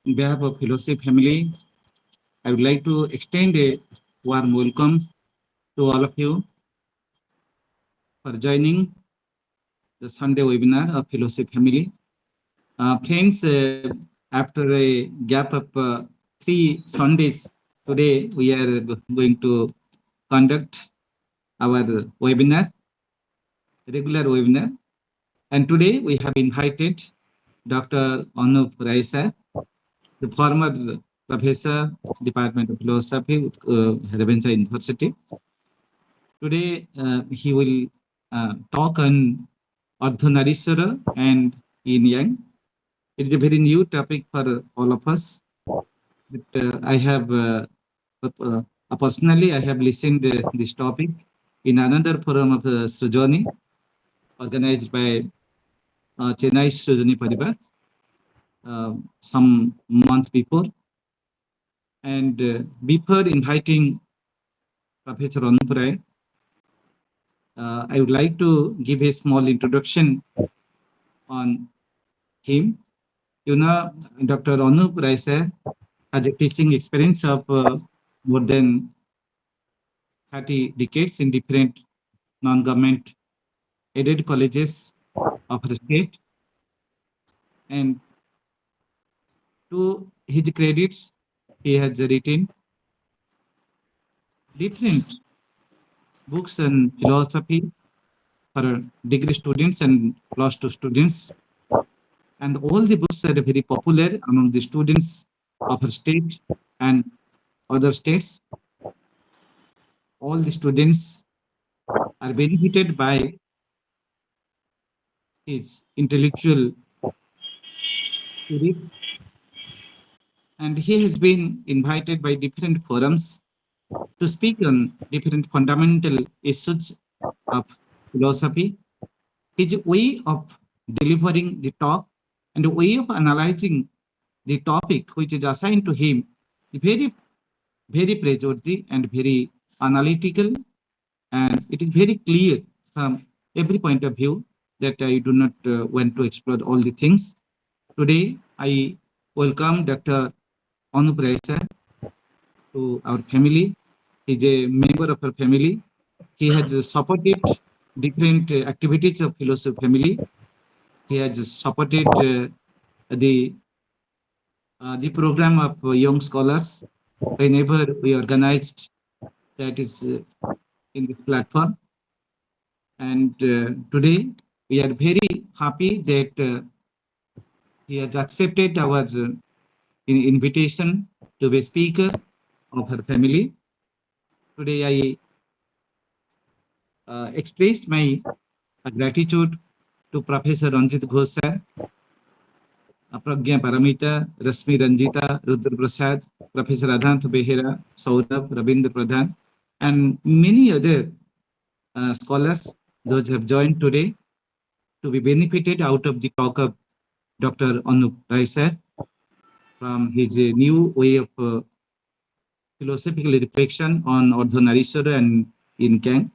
On behalf of Fellowship family, I would like to extend a warm welcome to all of you for joining the Sunday webinar of Fellowship family. Friends, after a gap of 3 Sundays, today we are going to conduct our webinar, regular webinar. And today we have invited Dr. Anup Raisa, the former professor, Department of Philosophy, Ravensa University. Today he will talk on Ardhanariswar and Yin. It is a very new topic for all of us. But I have personally I have listened this topic in another forum of Srujani, organized by Chennai Srujani Paribar some months before. And before inviting Professor Anup Rai, I would like to give a small introduction on him. You know, Dr. Anup Rai sir has a teaching experience of more than 30 decades in different non-government aided colleges of the state. And to his credits, he has written different books on philosophy for degree students and plus 2 students. And all the books are very popular among the students of our state and other states. All the students are benefited by his intellectual spirit, and he has been invited by different forums to speak on different fundamental issues of philosophy. His way of delivering the talk and the way of analyzing the topic which is assigned to him is very, very praiseworthy and very analytical, and it is very clear from every point of view that I do not want to explore all the things. Today, I welcome Dr. Anup Rai sir to our family. He is a member of our family. He has supported different activities of Philosophy family. He has supported the program of young scholars whenever we organized that is in this platform. And today we are very happy that he has accepted our invitation to be speaker of her family. Today I express my gratitude to Professor Ranjit Ghosh sir, Pragya Paramita, Rasmi Ranjita, Rudra Prasad, Professor Adhant Behera, Saurabh, Rabindra Pradhan, and many other scholars, those who have joined today to be benefited out of the talk of Dr. Anup Rai sir from his new way of philosophical reflection on Ardhanariswar and Yin.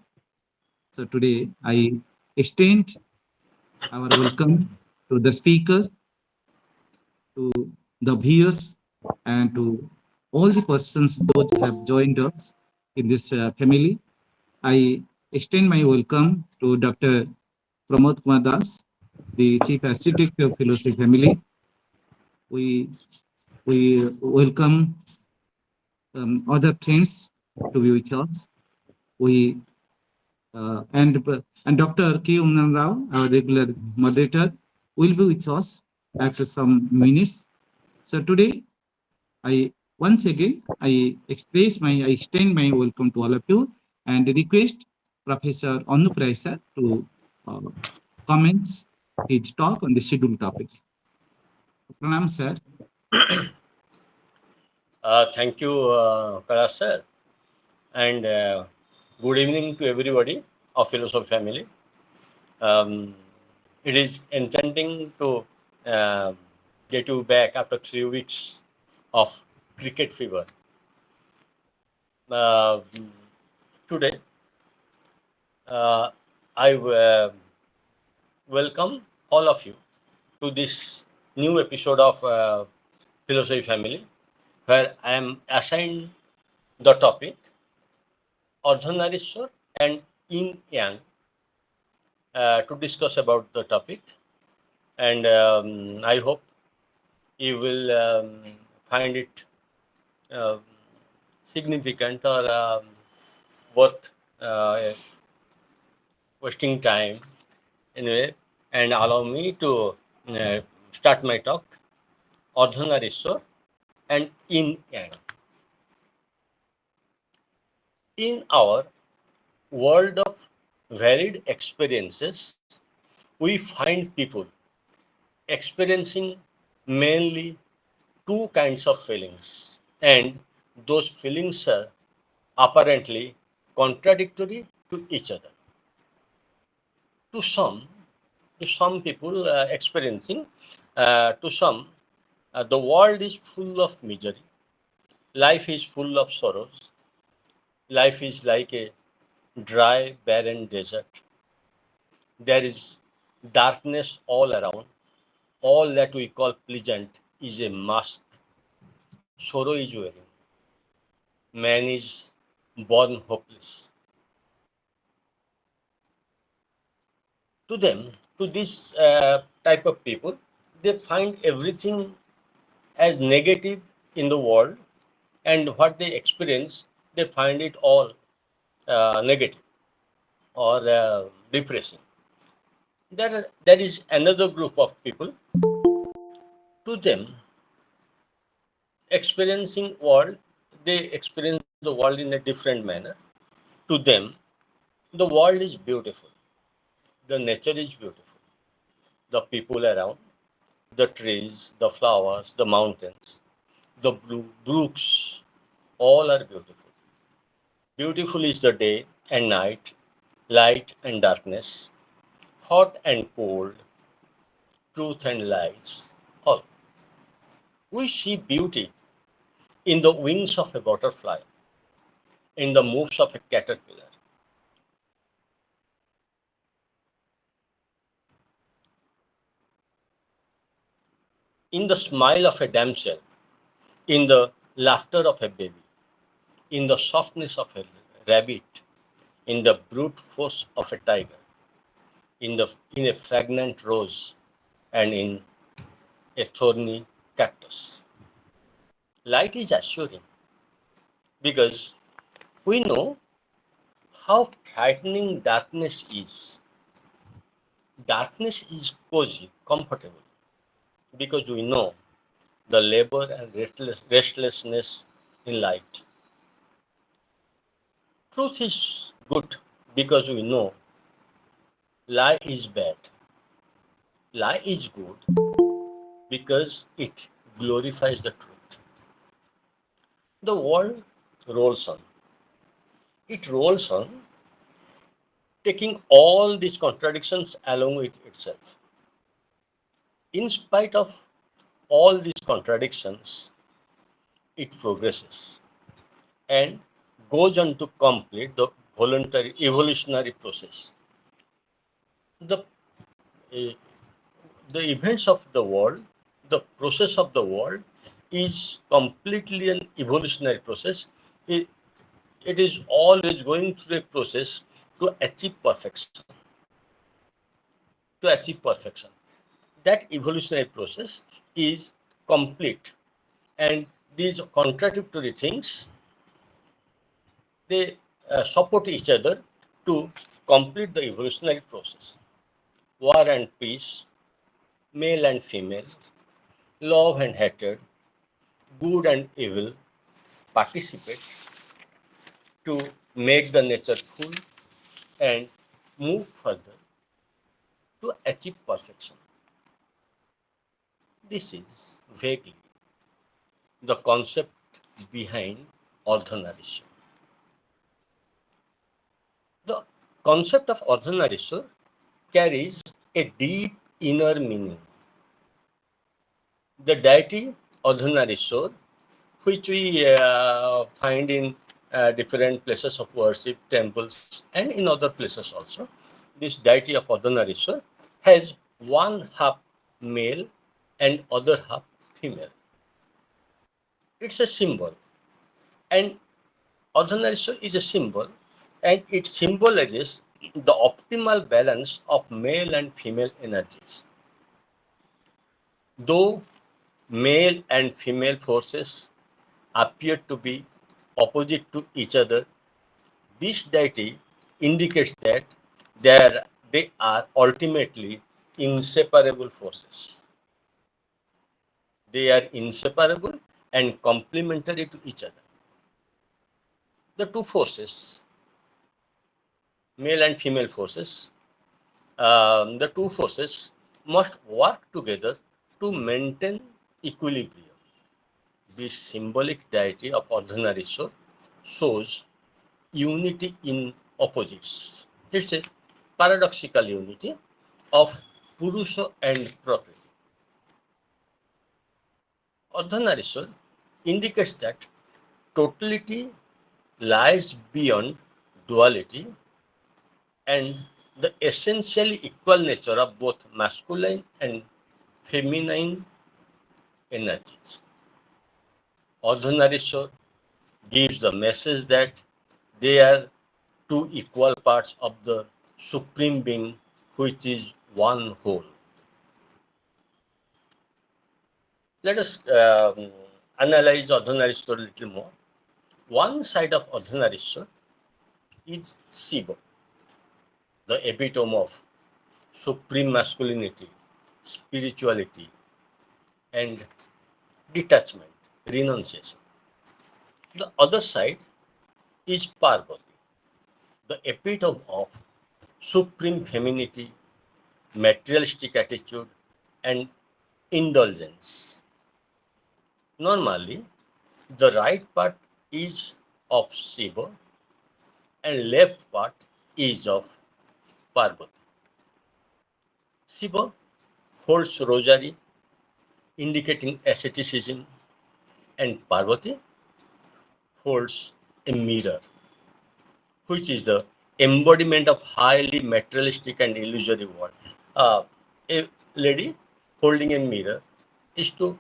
So today I extend our welcome to the speaker, to the viewers, and to all the persons those who have joined us in this family. I extend my welcome to Dr. Pramod Kumar Das, the Chief Architect of Philosophy family. We welcome other friends to be with us. We and Dr. K. Umnan Rao, our regular moderator, will be with us after some minutes. So today, once again I extend my welcome to all of you and request Professor Anup Rai sir to comment his talk on the scheduled topic. Pranam sir. Thank you, Kailash sir, and good evening to everybody of Philosophy family. It is enchanting to get you back after 3 weeks of cricket fever. Today, I welcome all of you to this new episode of philosophy family, where I am assigned the topic Ardhanariswar and Yin Yang to discuss about the topic. And I hope you will find it uh, significant or worth wasting time anyway, and allow me to start my talk. Ardhanariswar and Yin Yang. In our world of varied experiences, we find people experiencing mainly two kinds of feelings, and those feelings are apparently contradictory to each other. To some, to some people experiencing, to some, the world is full of misery. Life is full of sorrows. Life is like a dry, barren desert. There is darkness all around. All that we call pleasant is a mask sorrow is wearing. Man is born hopeless. To them, to this type of people, they find everything as negative in the world, and what they experience, they find it all negative or depressing. There is another group of people. To them, experiencing world, they experience the world in a different manner. To them, the world is beautiful. The nature is beautiful. The people around, the trees, the flowers, the mountains, the blue brooks, all are beautiful. Beautiful is the day and night, light and darkness, hot and cold, truth and lies. All. We see beauty in the wings of a butterfly, in the moves of a caterpillar, in the smile of a damsel, in the laughter of a baby, in the softness of a rabbit, in the brute force of a tiger, in a fragrant rose, and in a thorny cactus. Light is assuring because we know how frightening darkness is. Darkness is cozy, comfortable, because we know the labor and restlessness in light. Truth is good because we know lie is bad. Lie is good because it glorifies the truth. The world rolls on. It rolls on, taking all these contradictions along with itself. In spite of all these contradictions, it progresses and goes on to complete the voluntary evolutionary process. The, uh, the events of the world, the process of the world is completely an evolutionary process. It, it is always going through a process to achieve perfection. To achieve perfection. That evolutionary process is complete, and these contradictory things, they support each other to complete the evolutionary process. War and peace, male and female, love and hatred, good and evil participate to make the nature full and move further to achieve perfection. This is vaguely the concept behind Ardhanariswar. The concept of Ardhanariswar carries a deep inner meaning. The deity Ardhanariswar, which we find in different places of worship, temples, and in other places also, this deity of Ardhanariswar has one half male and other half female. It's a symbol, and Ardhanariswar is a symbol, and it symbolizes the optimal balance of male and female energies. Though male and female forces appear to be opposite to each other, this deity indicates that they are ultimately inseparable forces. They are inseparable and complementary to each other. The two forces, male and female forces, the two forces must work together to maintain equilibrium. This symbolic deity of Ardhanariswar shows unity in opposites. It's a paradoxical unity of Purusha and Prakriti. Ardhanariswar indicates that totality lies beyond duality and the essentially equal nature of both masculine and feminine energies. Ardhanariswar gives the message that they are two equal parts of the Supreme Being, which is one whole. Let us analyze Ardhanariswar a little more. One side of Ardhanariswar is Shiva, the epitome of supreme masculinity, spirituality, and detachment, renunciation. The other side is Parvati, the epitome of supreme femininity, materialistic attitude, and indulgence. Normally, the right part is of Shiva and left part is of Parvati. Shiva holds rosary, indicating asceticism, and Parvati holds a mirror, which is the embodiment of highly materialistic and illusory world. A lady holding a mirror is to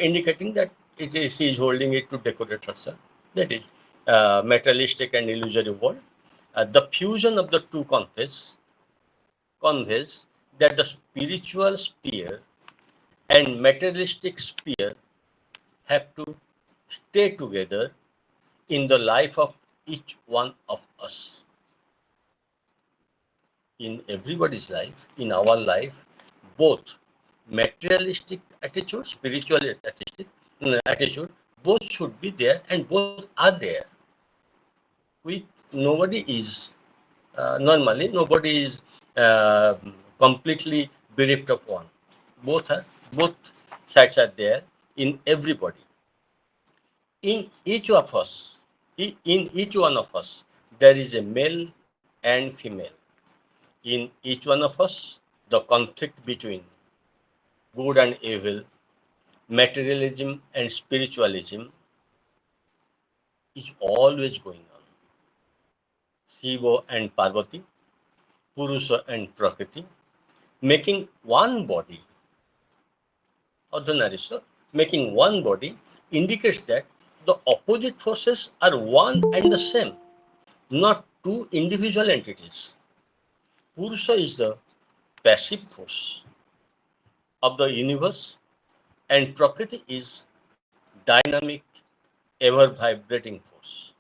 indicating that she is holding it to decorate herself. That is materialistic and illusory world. The fusion of the two conveys that the spiritual sphere and materialistic sphere have to stay together in the life of each one of us. In everybody's life, in our life, both materialistic attitude, spiritual attitude, both should be there and both are there. We nobody is normally nobody is uh, completely bereft of one. Both sides are there in everybody. In each of us, in each one of us, there is a male and female. In each one of us, the conflict between good and evil, materialism and spiritualism is always going on. Shiva and Parvati, Purusha and Prakriti, making one body, Ardhanariswar, making one body indicates that the opposite forces are one and the same, not two individual entities. Purusha is the passive force of the universe, and Prakriti is dynamic, ever vibrating force.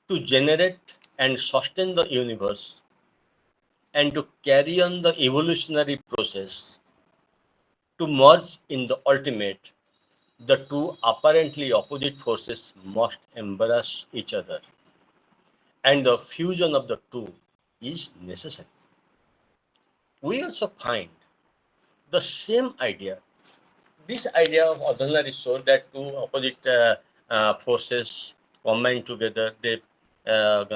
To generate and sustain the universe and to carry on the evolutionary process, to merge in the ultimate, the two apparently opposite forces must embrace each other, and the fusion of the two is necessary. We also find the same idea, this idea of ordinary soul, that two opposite forces combine together, they have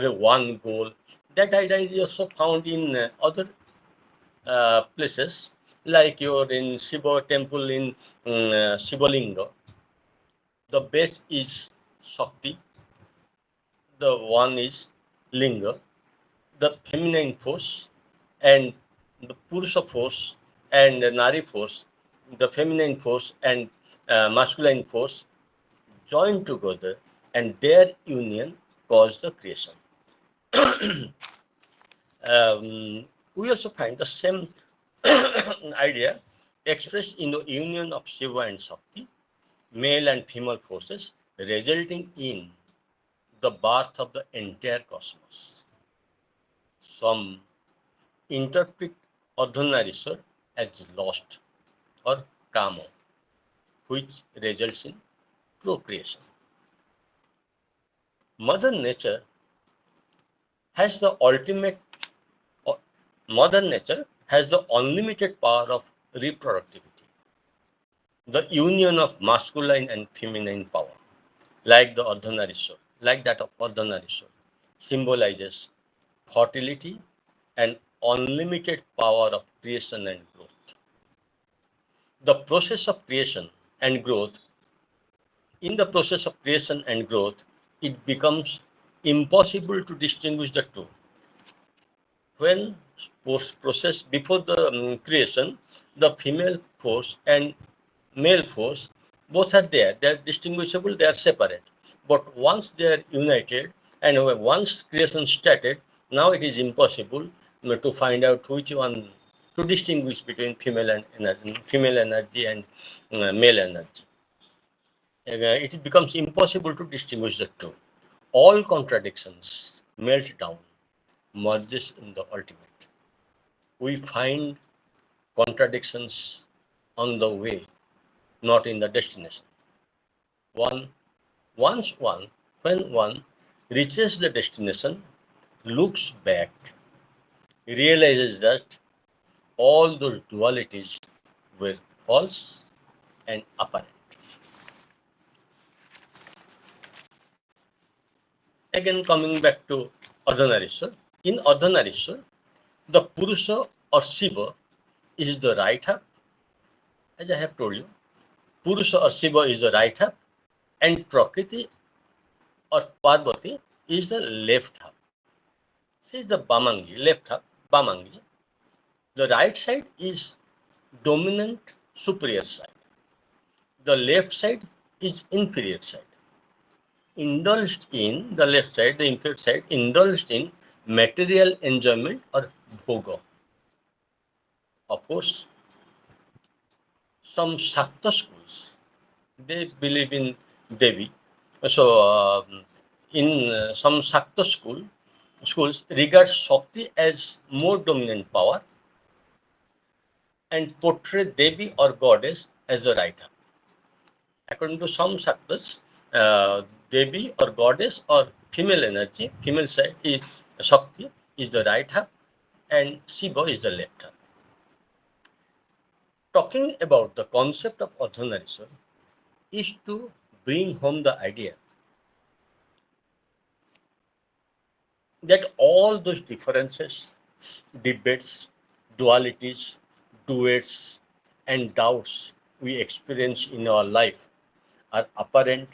a one goal. That idea is also found in other places, like you're in Shiva temple in Shivalinga. The base is Shakti, the one is Linga, the feminine force, and the Purusha force and the Nari force. the feminine force and masculine force join together, and their union caused the creation. We also find the same idea expressed in the union of Shiva and Shakti, male and female forces, resulting in the birth of the entire cosmos. Some interpret Ardhanariswar as lost or kamo, which results in procreation. Mother Nature has the ultimate, Mother Nature has the unlimited power of reproductivity, the union of masculine and feminine power, like that of Ardhanariswar, symbolizes fertility and unlimited power of creation and growth. The process of creation and growth, in the process of creation and growth, it becomes impossible to distinguish the two. When process before the creation, the female force and male force both are there. They are distinguishable. They are separate. But once they are united, and once creation started, now it is impossible to find out which one to distinguish between female energy and male energy. It becomes impossible to distinguish the two. All contradictions melt down, merges in the ultimate. We find contradictions on the way, not in the destination. One, once one, when one reaches the destination, looks back, realizes that all those dualities were false and apparent. Again, coming back to Ardhanariswar, in Ardhanariswar, the Purusha or Shiva is the right half, as I have told you. Purusha or Shiva is the right half, and Prakriti or Parvati is the left half. She is the Bamangi, left half, Bamangi. The right side is dominant superior side. The left side is inferior side. Indulged in the left side, the inferior side, indulged in material enjoyment or bhoga. Of course, some Shakta schools, they believe in Devi. So, in some Shakta schools regard Shakti as more dominant power and portray Devi or goddess as the right half. According to some Shaktas, Devi or goddess or female energy, female side is Shakti is the right half and Shiva is the left half. Talking about the concept of Ardhanariswar is to bring home the idea that all those differences, debates, dualities, duets, and doubts we experience in our life are apparent,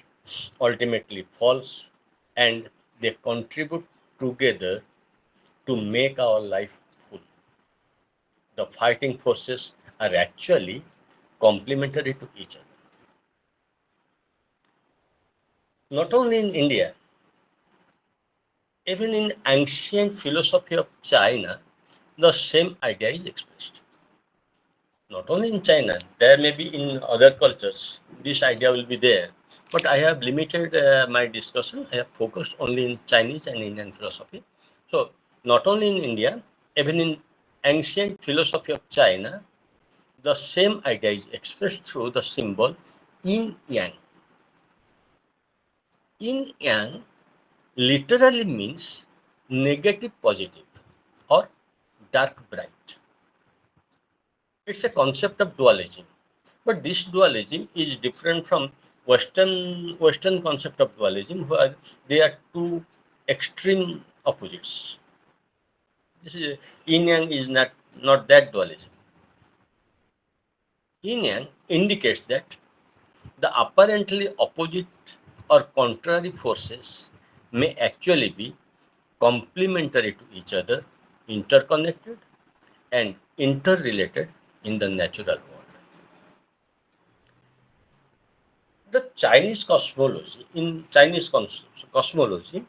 ultimately false, and they contribute together to make our life full. The fighting forces are actually complementary to each other. Not only in India, even in ancient philosophy of China, the same idea is expressed. Not only in China, there may be in other cultures, this idea will be there. But I have limited my discussion. I have focused only in Chinese and Indian philosophy. So, not only in India, even in ancient philosophy of China, the same idea is expressed through the symbol yin yang. Yin yang literally means negative positive or dark bright. It's a concept of dualism, but this dualism is different from Western concept of dualism, where they are two extreme opposites. This is yin yang is not that dualism. Yin yang indicates that the apparently opposite or contrary forces may actually be complementary to each other, interconnected and interrelated in the natural world. Chinese cosmology, cosmology,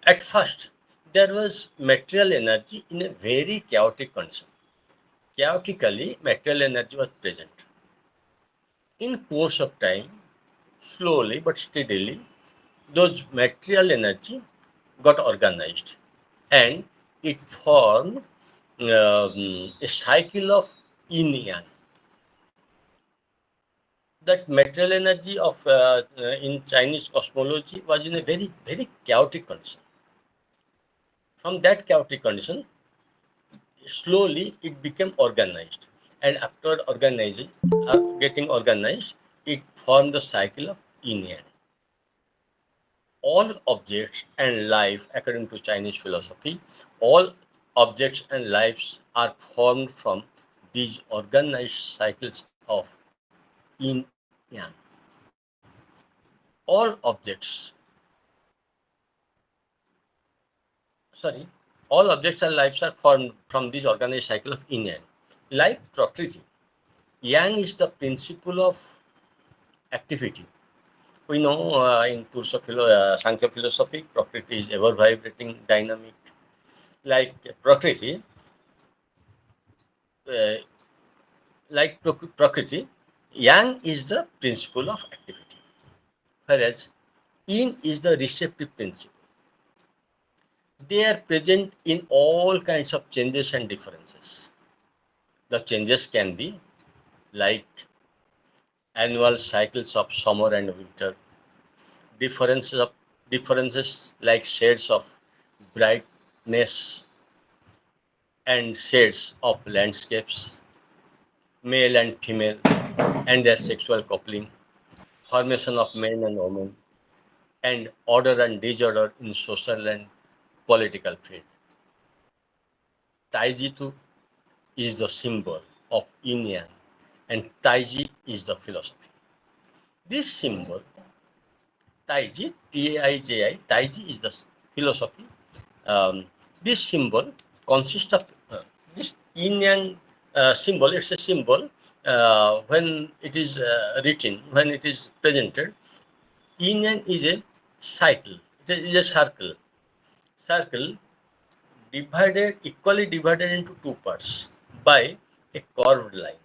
at first there was material energy in a very chaotic condition. Chaotically, material energy was present. In course of time, slowly but steadily, those material energy got organized and it formed a cycle of yin yang. That material energy of in Chinese cosmology was in a very chaotic condition. From that chaotic condition, slowly it became organized, and after organizing, getting organized, it formed the cycle of yin yang. All objects and life, according to Chinese philosophy, all objects and lives are formed from these organized cycles of yin yang. All objects, sorry, all objects and lives are formed from this organized cycle of yin yang. Like Prakriti, yang is the principle of activity. We know in Sankhya philosophy, Prakriti is ever vibrating, dynamic. Like Prakriti, uh, Prakriti, yang is the principle of activity, whereas yin is the receptive principle. They are present in all kinds of changes and differences. The changes can be like annual cycles of summer and winter, differences like shades of brightness and shades of landscapes, male and female, and their sexual coupling, formation of men and women, and order and disorder in social and political field. Taiji too is the symbol of yin yang, and Taiji is the philosophy. This symbol, Taiji, Taiji, Taiji is the philosophy. This symbol consists of this yin yang symbol. It's a symbol when it is written, when it is presented. Yin yang is a cycle. It is a circle. Circle equally divided into two parts by a curved line.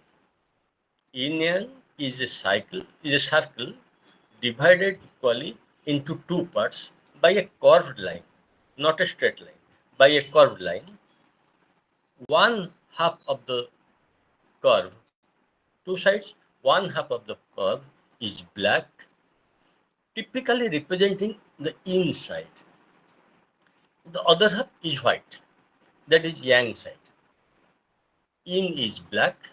Yin yang is a circle divided equally into two parts by a curved line, not a straight line, by a curved line. One half of the curve, two sides, one half of the curve is black, typically representing the inside. The other half is white, that is yang side. Yin is black,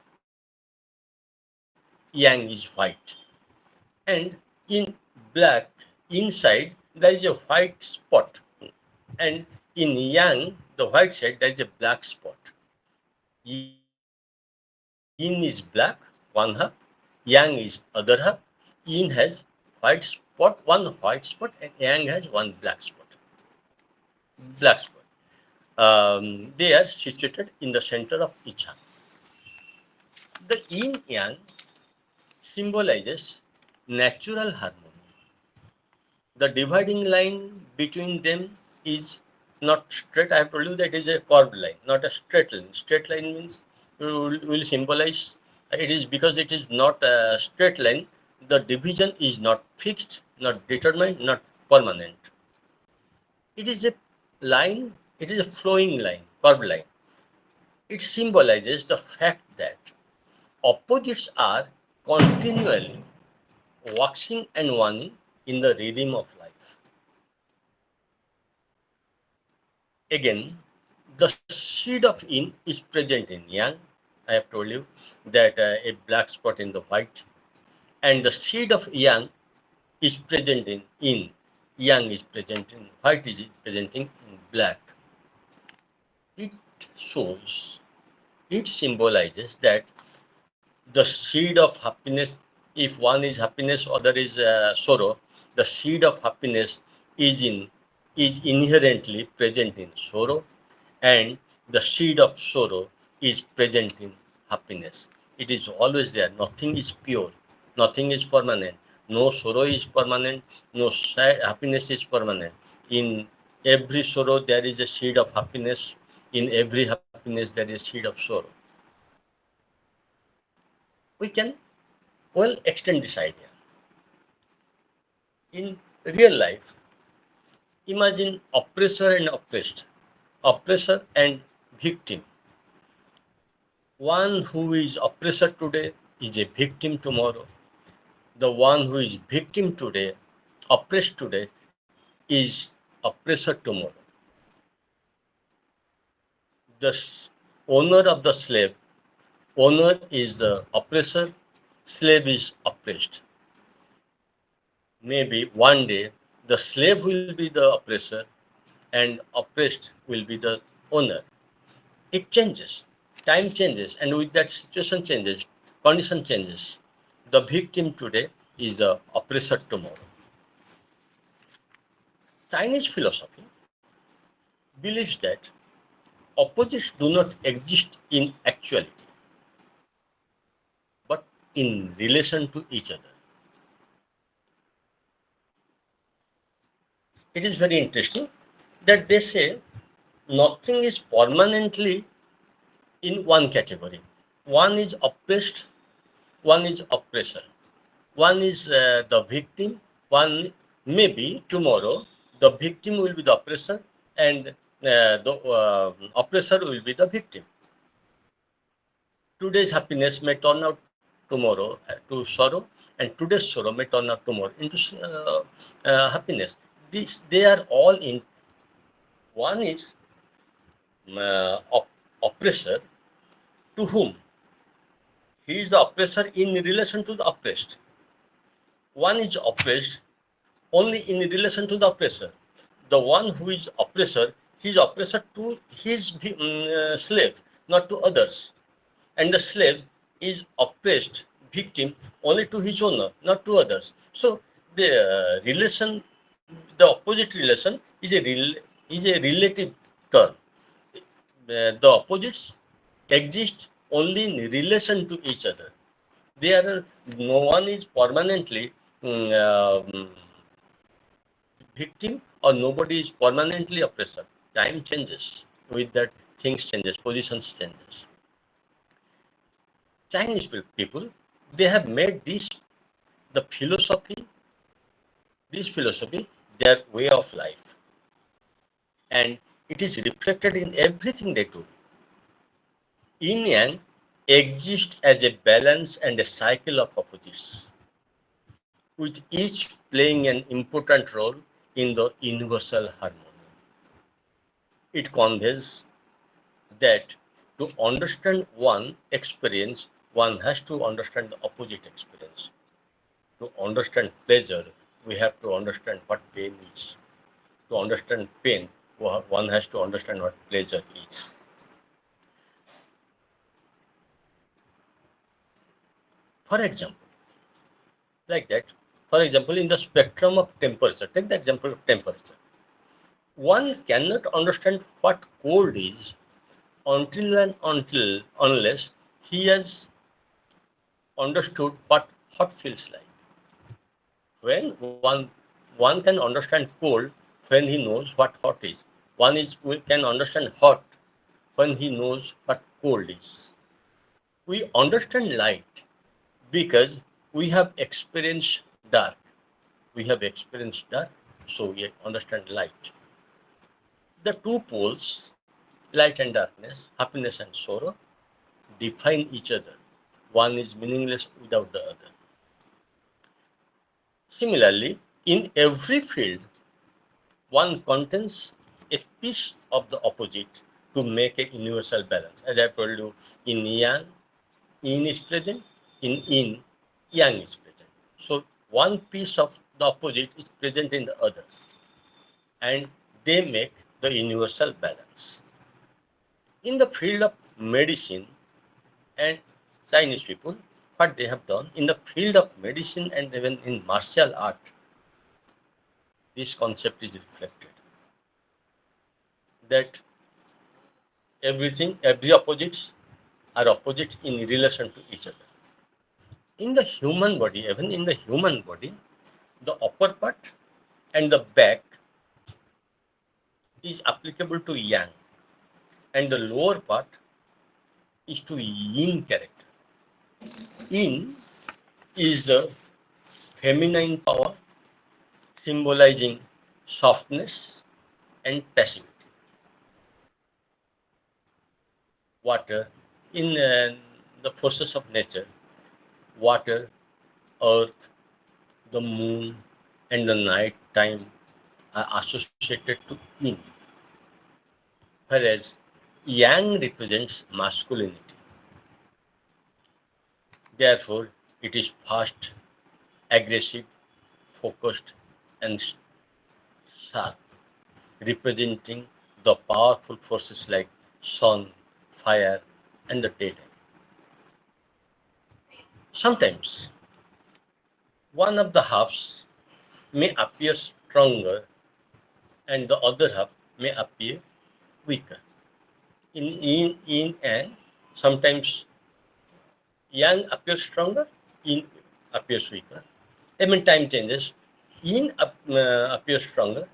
yang is white. And in black inside there is a white spot, and in yang, the white side, there is a black spot. Yin is black, one half, yang is other half. Yin has one white spot, and yang has one black spot. They are situated in the center of each half. The yin yang symbolizes natural harmony. The dividing line between them is not straight. I have told you that it is a curved line, not a straight line. Straight line means will symbolize, it is because it is not a straight line, the division is not fixed, not determined, not permanent. It is a line, it is a flowing line, curved line. It symbolizes the fact that opposites are continually waxing and waning in the rhythm of life. Again, the seed of yin is present in yang. I have told you that a black spot in the white, and the seed of yang is present in yin. Yang is present in white, is presenting in black. It shows, it symbolizes that the seed of happiness, if one is happiness, other is sorrow, the seed of happiness is inherently present in sorrow, and the seed of sorrow is present in happiness. It is always there. Nothing is pure. Nothing is permanent. No sorrow is permanent. No happiness is permanent. In every sorrow, there is a seed of happiness. In every happiness, there is a seed of sorrow. We can well extend this idea. In real life, imagine oppressor and oppressed, oppressor and victim. One who is oppressor today is a victim tomorrow. The one who is victim today, oppressed today, is oppressor tomorrow. The owner of the slave, owner is the oppressor, slave is oppressed. Maybe one day the slave will be the oppressor and oppressed will be the owner. It changes, time changes, and with that situation changes, condition changes. The victim today is the oppressor tomorrow. Chinese philosophy believes that opposites do not exist in actuality, but in relation to each other. It is very interesting that they say nothing is permanently in one category. One is oppressed, one is oppressor. One is the victim, one maybe tomorrow the victim will be the oppressor and the oppressor will be the victim. Today's happiness may turn out tomorrow to sorrow, and today's sorrow may turn out tomorrow into happiness. They are all in. One is oppressor to whom? He is the oppressor in relation to the oppressed. One is oppressed only in relation to the oppressor. The one who is oppressor, he is oppressor to his slave, not to others. And the slave is oppressed victim only to his owner, not to others. So the relation, the opposite relation is a relative term. The opposites exist only in relation to each other. They are no one is permanently victim or nobody is permanently oppressor. Time changes. With that, things changes, positions changes. Chinese people, they have made this philosophy, their way of life. And it is reflected in everything they do. Yin Yang exists as a balance and a cycle of opposites, with each playing an important role in the universal harmony. It conveys that to understand one experience, one has to understand the opposite experience. To understand pleasure, we have to understand what pain is. To understand pain, one has to understand what pleasure is. For example, like that, for example, in the spectrum of temperature, take the example of temperature. One cannot understand what cold is until unless he has understood what hot feels like. When one can understand cold when he knows what hot is. We can understand hot when he knows what cold is. We understand light because we have experienced dark. We have experienced dark, so we understand light. The two poles, light and darkness, happiness and sorrow, define each other. One is meaningless without the other. Similarly, in every field, one contains a piece of the opposite to make a universal balance. As I told you, in Yang, Yin is present, in Yin, Yang is present. So one piece of the opposite is present in the other, and they make the universal balance. In the field of medicine and Chinese people, what they have done in the field of medicine and even in martial art, this concept is reflected that every opposites are opposite in relation to each other. In the human body, even in the human body, the upper part and the back is applicable to yang, and the lower part is to yin character. Yin is the feminine power symbolizing softness and passivity. Water, in the forces of nature, water, earth, the moon, and the night time are associated to yin, whereas yang represents masculinity. Therefore, it is fast, aggressive, focused, and sharp, representing the powerful forces like sun, fire, and the daytime. Sometimes one of the halves may appear stronger and the other half may appear weaker. In and sometimes yang appears stronger, yin appears weaker. I mean, time changes. Yin appears stronger,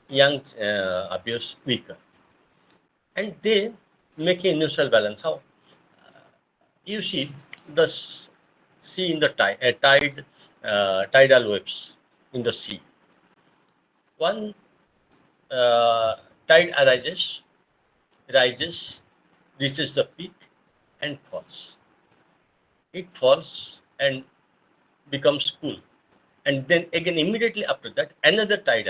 yang appears weaker, and they make a neutral balance. How you see the sea in the tidal waves in the sea. One tide rises, reaches the peak, and falls. It falls and becomes cool. And then again, immediately after that, another tide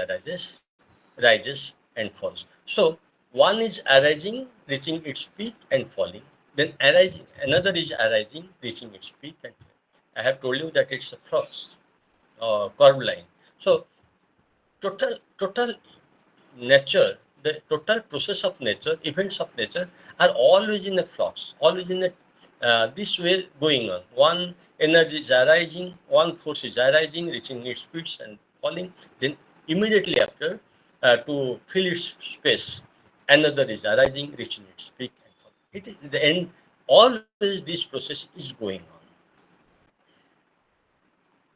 rises, and falls. So one is arising, reaching its peak and falling. Then another is arising, reaching its peak and falling. I have told you that it's a flux, curved line. So total nature, the total process of nature, events of nature are always in a flux, always in a this way going on. One energy is arising, one force is arising, reaching its speeds and falling. Then immediately after, to fill its space, another is arising, reaching its peak and falling. It is the end. Always this process is going on.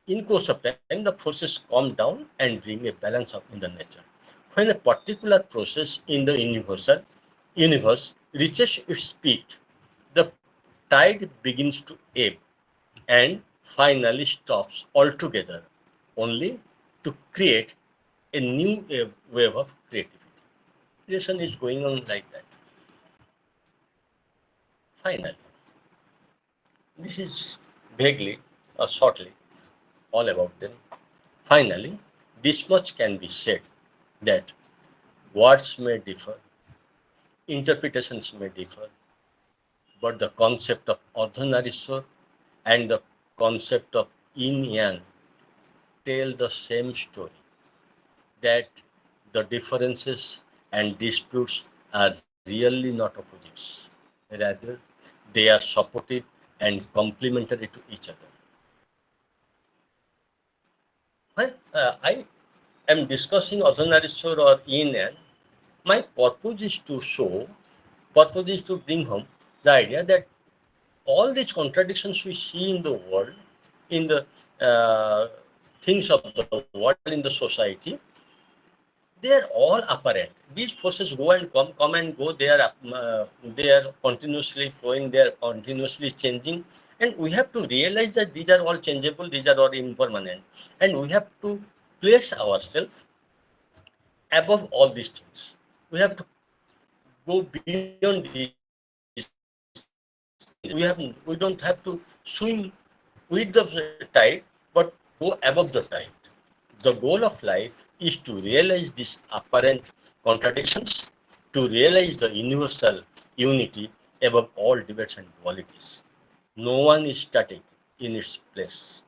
In course of time, the forces calm down and bring a balance up in the nature. When a particular process in the universe reaches its peak, the tide begins to ebb and finally stops altogether, only to create a new wave of creativity. Creation is going on like that. Finally, this is vaguely or shortly all about them. Finally, this much can be said that words may differ, interpretations may differ, but the concept of Ardhanariswar and the concept of Yin Yang tell the same story, that the differences and disputes are really not opposites. Rather, they are supportive and complementary to each other. When I am discussing Ardhanariswar or Yin Yang, my purpose is to bring home the idea that all these contradictions we see in the world, in the things of the world, in the society, they are all apparent. These forces go and come and go. They are continuously flowing. They are continuously changing, and we have to realize that these are all changeable. These are all impermanent, and we have to place ourselves above all these things. We have to go beyond these. We don't have to swim with the tide, but go above the tide. The goal of life is to realize these apparent contradictions, to realize the universal unity above all debates and dualities. No one is static in its place.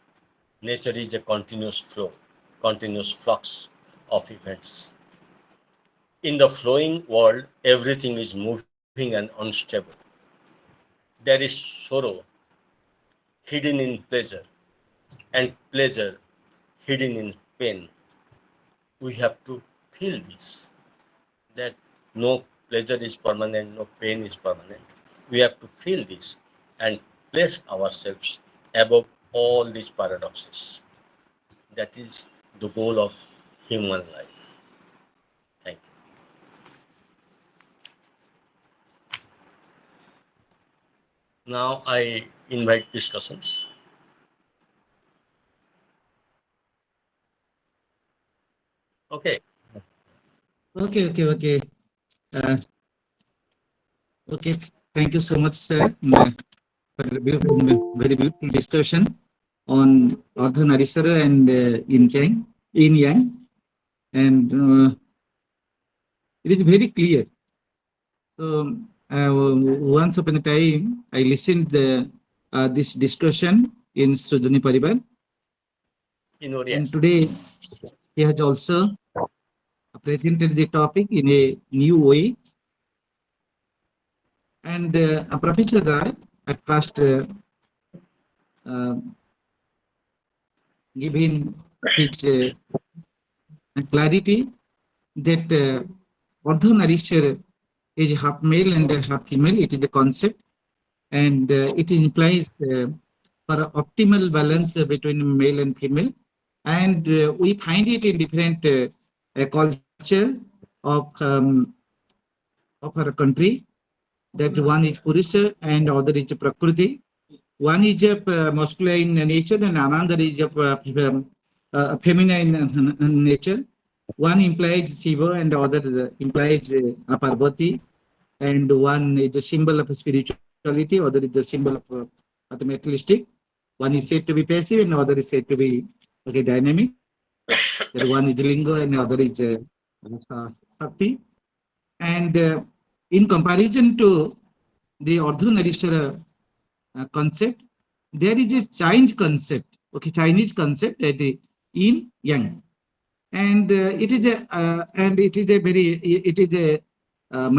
Nature is a continuous flow, continuous flux of events. In the flowing world, everything is moving and unstable. There is sorrow hidden in pleasure, and pleasure hidden in pain. We have to feel this, that no pleasure is permanent, no pain is permanent. We have to feel this and place ourselves above all these paradoxes. That is the goal of human life. Thank you. Now I invite discussions. Okay. Okay. Uh, okay. Thank you so much, sir, for the very beautiful discussion on Ardhanariswar and Yin Yang, and it is very clear. So once upon a time, I listened this discussion in Sujani Paribar, and Yes. today he has also presented the topic in a new way. And Professor Rai at first uh, given his clarity that Ardhanarishwar is half male and half female. It is a concept, and it implies for optimal balance between male and female. And we find it in different culture of um, of our country. That one is Purusha and other is Prakriti. One is of masculine nature and another is of feminine nature. One implies Shiva and other implies Parvati, and one is a symbol of spirituality, other is the symbol of the materialistic. One is said to be passive and other is said to be dynamic. That one is Linga and the other is Shakti. And in comparison to the Ardhanarishwara concept, there is a Chinese concept, Chinese concept that is yin yang, and it is a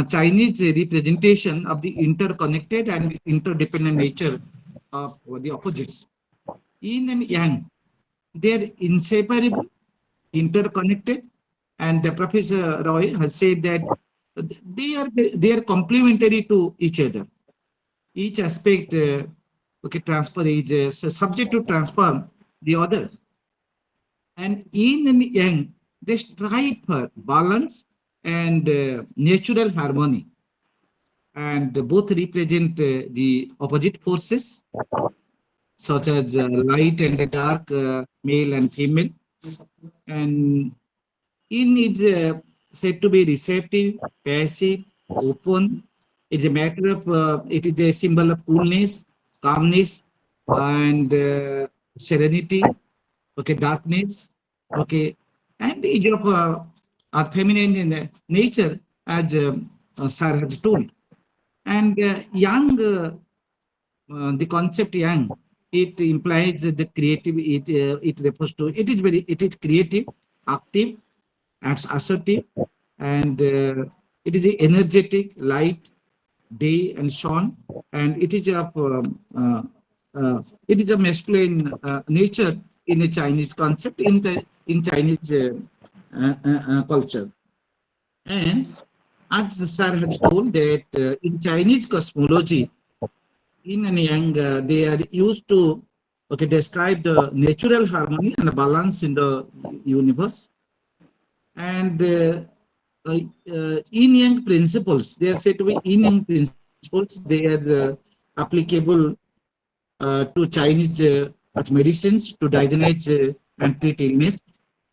Chinese representation of the interconnected and interdependent nature of the opposites. Yin and yang, they are inseparable, interconnected, and Professor Roy has said that they are complementary to each other. Each aspect transfer is subject to transform the other, and yin and yang, they strive for balance and natural harmony, and both represent the opposite forces such as light and dark, male and female. And yin is said to be receptive, passive, open. It's a matter of, it is a symbol of coolness, calmness, and serenity, darkness, and is of feminine in nature, as Sir has told. And yang, the concept yang, it implies the creative, it refers to, it is creative, active, and assertive, and it is energetic, light, day and shone, and it is of it is a masculine nature in the Chinese concept, in Chinese culture. And as the sir has told that in Chinese cosmology, yin and yang, they are used to describe the natural harmony and balance in the universe. And yin yang principles, they are said to be yin yang principles. They are applicable to Chinese medicines to diagnose and treat illness.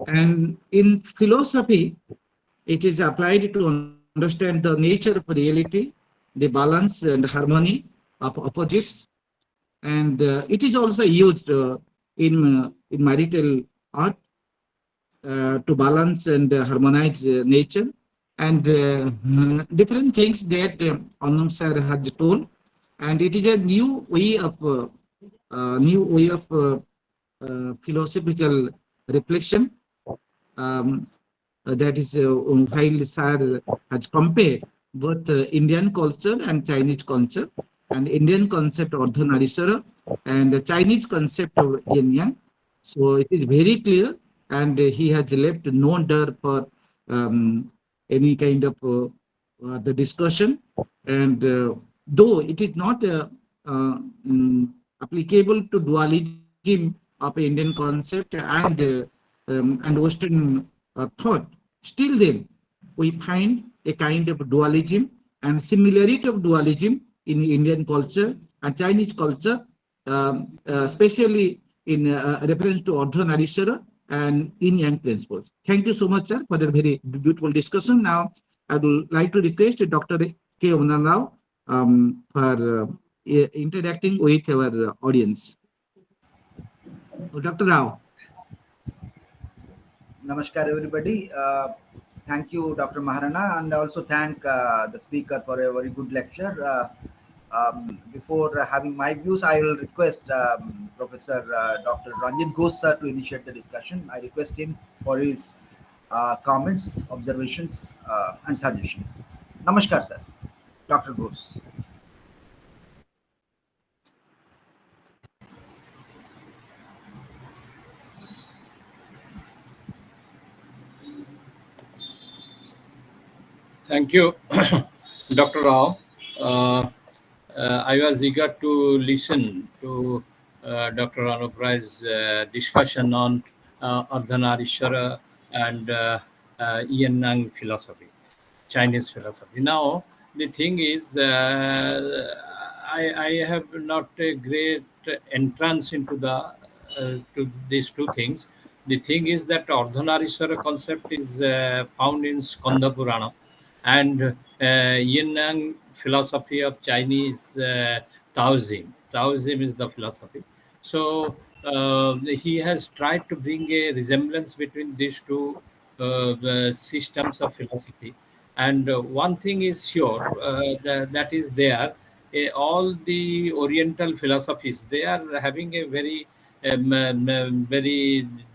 And in philosophy, it is applied to understand the nature of reality, the balance and harmony of opposites. And it is also used in marital art to balance and harmonize nature, and different things that Anup sir has told. And it is a new way of philosophical reflection, um, that is while sir has compared both Indian culture and Chinese culture, and Indian concept Ardhanariswara and the Chinese concept of yin yang. So it is very clear, and he has left no dirt for any kind of the discussion. And though it is not applicable to dualism regime of Indian concept and Western thought. Still, then we find a kind of dualism and similarity of dualism in Indian culture and Chinese culture, especially in reference to Ardhanariswar and Yin Yang principles. Thank you so much, sir, for the very beautiful discussion. Now, I would like to request Dr. K. Unarao for interacting with our audience. Dr. Rao. Namaskar, everybody. Thank you, Dr. Maharana, and also thank the speaker for a very good lecture. Before having my views, I will request Professor Dr. Ranjit Ghosh sir to initiate the discussion. I request him for his comments, observations, and suggestions. Namaskar, sir. Dr. Ghosh. Thank you, Dr. Rao. I was eager to listen to Dr. Anup Rai's discussion on Ardhanariswara and Yin Yang philosophy, Chinese philosophy. Now, the thing is, I have not a great entrance into to these two things. The thing is that Ardhanariswara concept is found in Skanda Purana, and Yin Yang philosophy of Chinese Taoism. Taoism is the philosophy. So he has tried to bring a resemblance between these two systems of philosophy. And one thing is sure, that is there. All the Oriental philosophies, they are having a very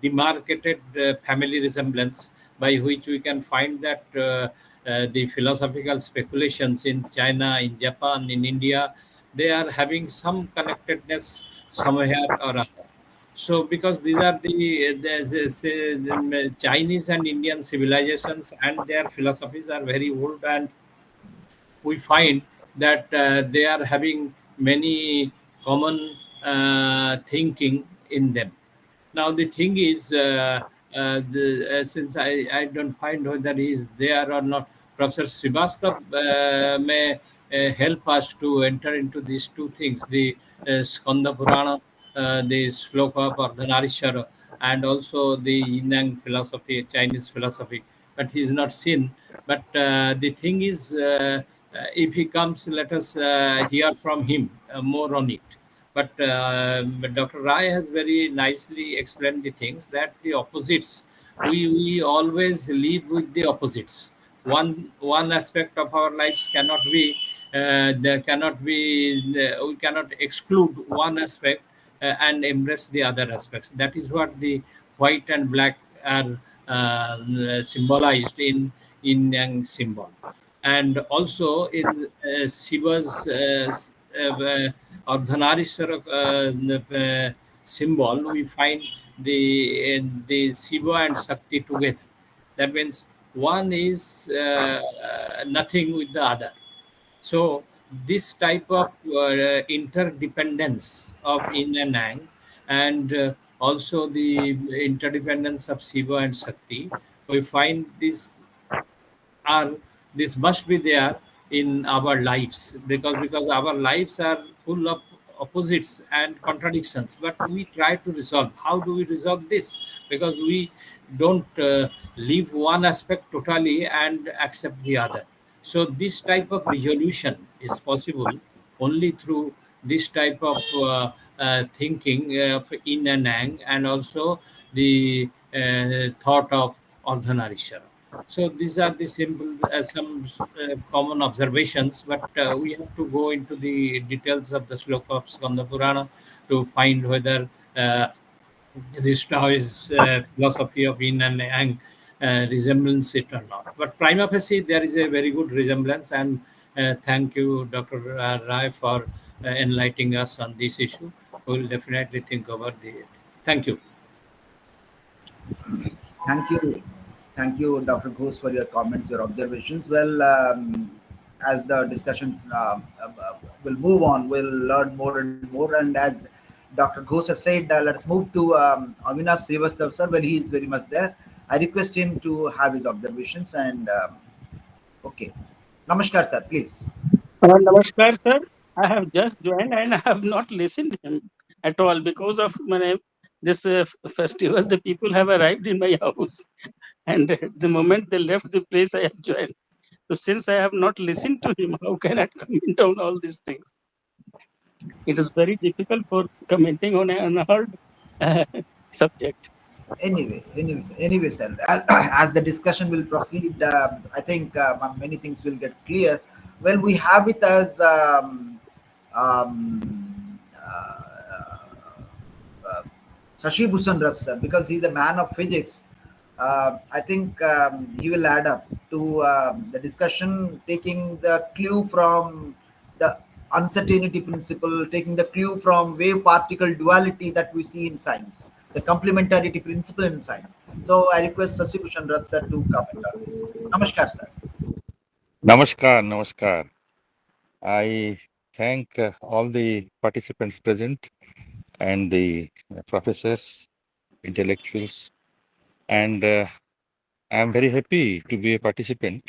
demarcated family resemblance, by which we can find that the philosophical speculations in China, in Japan, in India, they are having some connectedness somewhere or other. So, because these are the Chinese and Indian civilizations, and their philosophies are very old, and we find that they are having many common thinking in them. Now the thing is, since I don't find whether he is there or not, Professor Srivastav may help us to enter into these two things: the Skanda Purana, the Sloka of Ardhanarishwara, and also the Yin Yang philosophy, Chinese philosophy. But he is not seen. But the thing is, if he comes, let us hear from him more on it. But Dr. Rai has very nicely explained the things, that the opposites, we always live with the opposites. One aspect of our lives cannot be, there cannot be, we cannot exclude one aspect and embrace the other aspects. That is what the white and black are symbolized in Yin Yang symbol. And also in Shiva's Ardhanariswara symbol, we find the Shiva and Shakti together. That means one is nothing with the other. So this type of interdependence of Yin and Yang, and also the interdependence of Shiva and Shakti, we find this must be there in our lives, because our lives are full of opposites and contradictions, but we try to resolve. How do we resolve this? Because we don't leave one aspect totally and accept the other. So this type of resolution is possible only through this type of thinking of Yin and Yang, and also the thought of Ardhanarishwara. So these are the simple, some common observations, but we have to go into the details of the sloka of Skanda Purana to find whether this Taoist philosophy of Yin and Yang resembles it or not. But prima facie, there is a very good resemblance, and thank you, Dr. Rai, for enlightening us on this issue. We will definitely think over it. Thank you. Thank you, Dr. Ghosh, for your comments, your observations. Well, as the discussion will move on, we'll learn more and more. And as Dr. Ghosh has said, let us move to Avinash Srivastav sir. Well, he is very much there. I request him to have his observations and okay. Namaskar, sir. Please. Namaskar, sir. I have just joined and I have not listened him at all because of this festival. The people have arrived in my house, and the moment they left the place, I have joined. So since I have not listened to him, how can I comment on all these things? It is very difficult for commenting on an unheard uh, subject. Anyway, sir. As the discussion will proceed, I think many things will get clear. Well, we have it as um, uh, Shashi Bhushan Ras, sir, because he's a man of physics. I think he will add up to the discussion, taking the clue from the uncertainty principle, taking the clue from wave particle duality that we see in science, the complementarity principle in science. So I request Shashi Bhushan Ras, sir, to comment on this. Namaskar, sir. Namaskar, namaskar. I thank all the participants present and the professors, intellectuals, and I am very happy to be a participant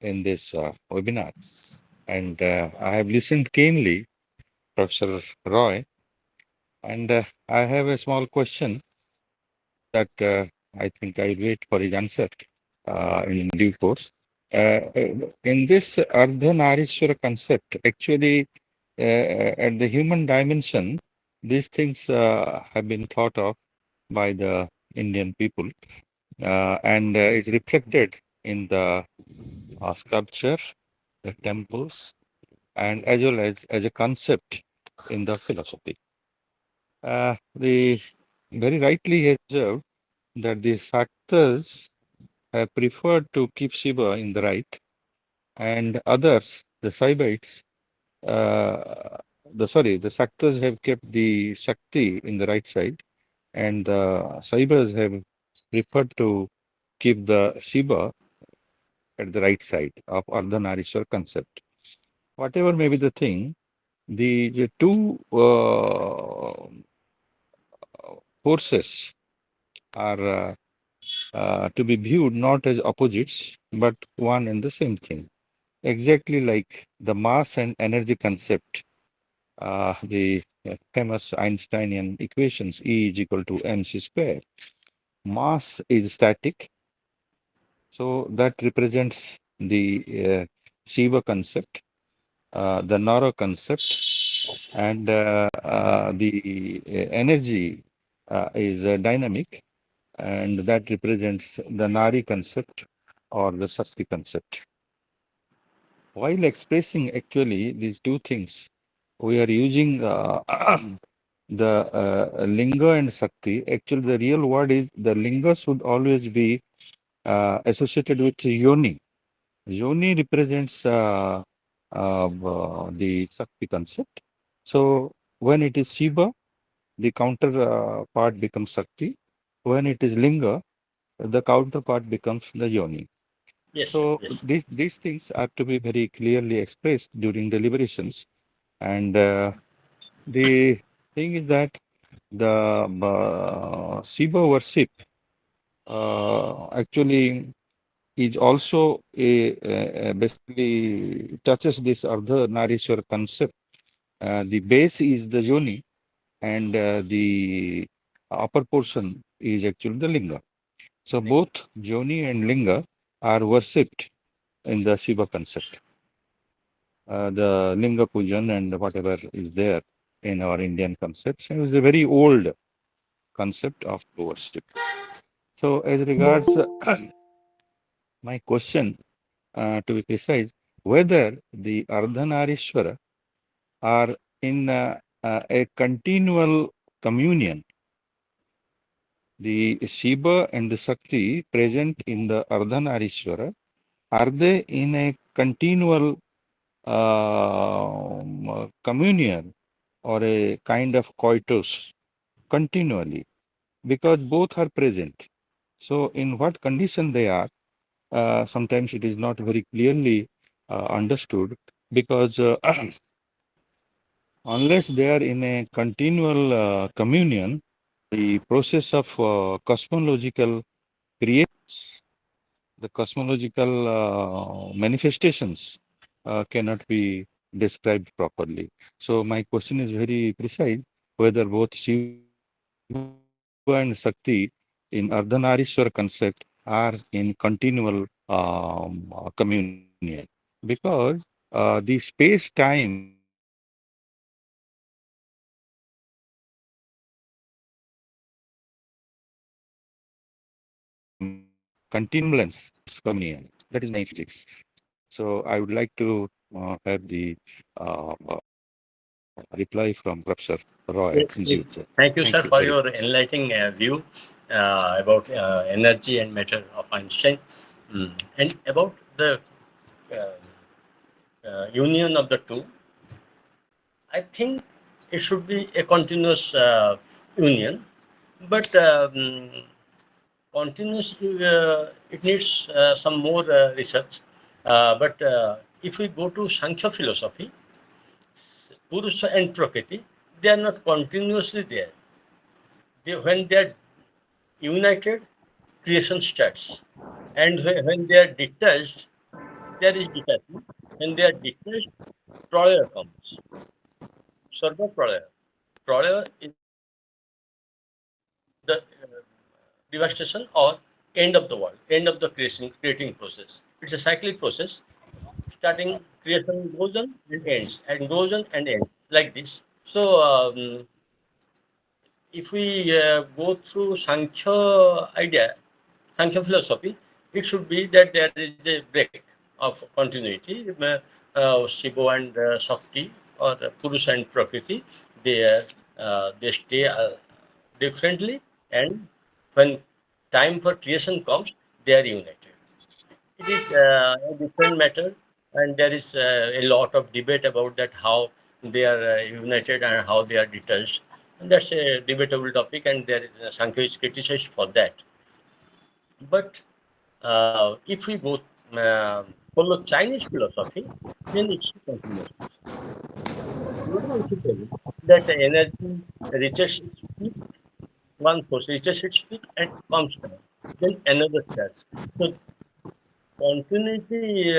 in this webinar. And I have listened keenly, Professor Roy, and I have a small question that I think I'll wait for his answer in due course. In this Ardhanariswar concept, actually, at the human dimension, these things have been thought of by the Indian people and is reflected in the sculpture, the temples, and as well as a concept in the philosophy. The very rightly observed that the Saktas have preferred to keep Shiva in the right, and others, the Saivites, the Saktas have kept the Shakti in the right side, and the Saivas have preferred to keep the Shiva at the right side of Ardhanarishwar concept. Whatever may be the thing, the two forces are to be viewed not as opposites, but one and the same thing. Exactly like the mass and energy concept, the famous Einsteinian equations, E is equal to mc square. Mass is static, so that represents the Shiva concept, the Nara concept, and the energy is dynamic, and that represents the Nari concept or the Sakti concept. While expressing actually these two things, we are using the Linga and Sakti. Actually, the real word is the Linga should always be associated with Yoni. Yoni represents the Sakti concept. So when it is Shiva, the counter part becomes Sakti. When it is Linga, the counterpart becomes the Yoni. Yes, sir. So Yes. these things are to be very clearly expressed during deliberations. And the thing is that the Shiva worship actually is also basically touches this Ardhanarishwar concept. The base is the Yoni, and the upper portion is actually the Linga. So both Yoni and Linga are worshipped in the Shiva concept. The Linga Pujan and whatever is there in our Indian concepts, it is a very old concept of worship. So as regards my question, to be precise, whether the Ardhanarishwara are in a continual communion, the Shiva and the Shakti present in the Ardhanarishwara, are they in a continual communion or a kind of coitus continually? Because both are present. So in what condition they are, sometimes it is not very clearly understood, because unless they are in a continual communion, the process of cosmological creations, the cosmological manifestations cannot be described properly. So my question is very precise, whether both Shiva and Shakti in Ardhanariswar concept are in continual communion. Because the space-time continuance communion. That is my physics. So I would like to have the reply from Professor Roy. Thank you, sir, Thank you for very your much. enlightening view about energy and matter of Einstein, and about the union of the two. I think it should be a continuous union, but continuous it needs some more research. But if we go to Sankhya philosophy, Purusha and Prakriti, they are not continuously there. When they are united, creation starts. And when they are detached, there is detachment. When they are detached, pralaya comes. Sarva pralaya. Pralaya is the devastation or end of the world, end of the creating process. It's a cyclic process. Starting creation goes on and ends, and goes on and ends like this. So if we go through Sankhya idea, Sankhya philosophy, it should be that there is a break of continuity. Shiva and Shakti, or Purusha and Prakriti, they stay differently, and when time for creation comes, they are united. It is a different matter, and there is a lot of debate about that, how they are united and how they are detached. And that's a debatable topic, and there is Sankhya is criticized for that. But if we go follow Chinese philosophy, then it's continuous. Yoga also tells that the energy reaches its peak, one force reaches its peak and comes down. Then another starts. So continuity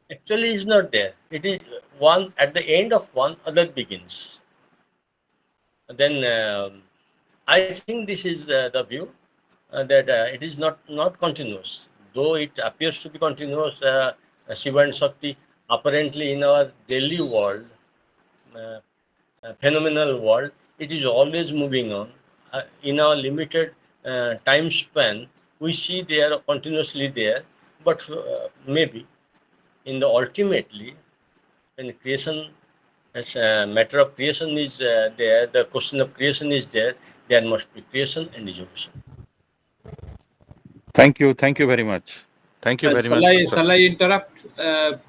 actually is not there. It is one at the end of one, other begins. Then I think this is the view that it is not continuous, though it appears to be continuous. Shiva and Shakti apparently in our daily world, uh, phenomenal world, it is always moving on. In our limited time span, we see they are continuously there, but maybe in the ultimately, when creation, as a matter of creation is there, the question of creation is there must be creation and dissolution. Thank you very much. Thank you very much, Professor. Shall I interrupt a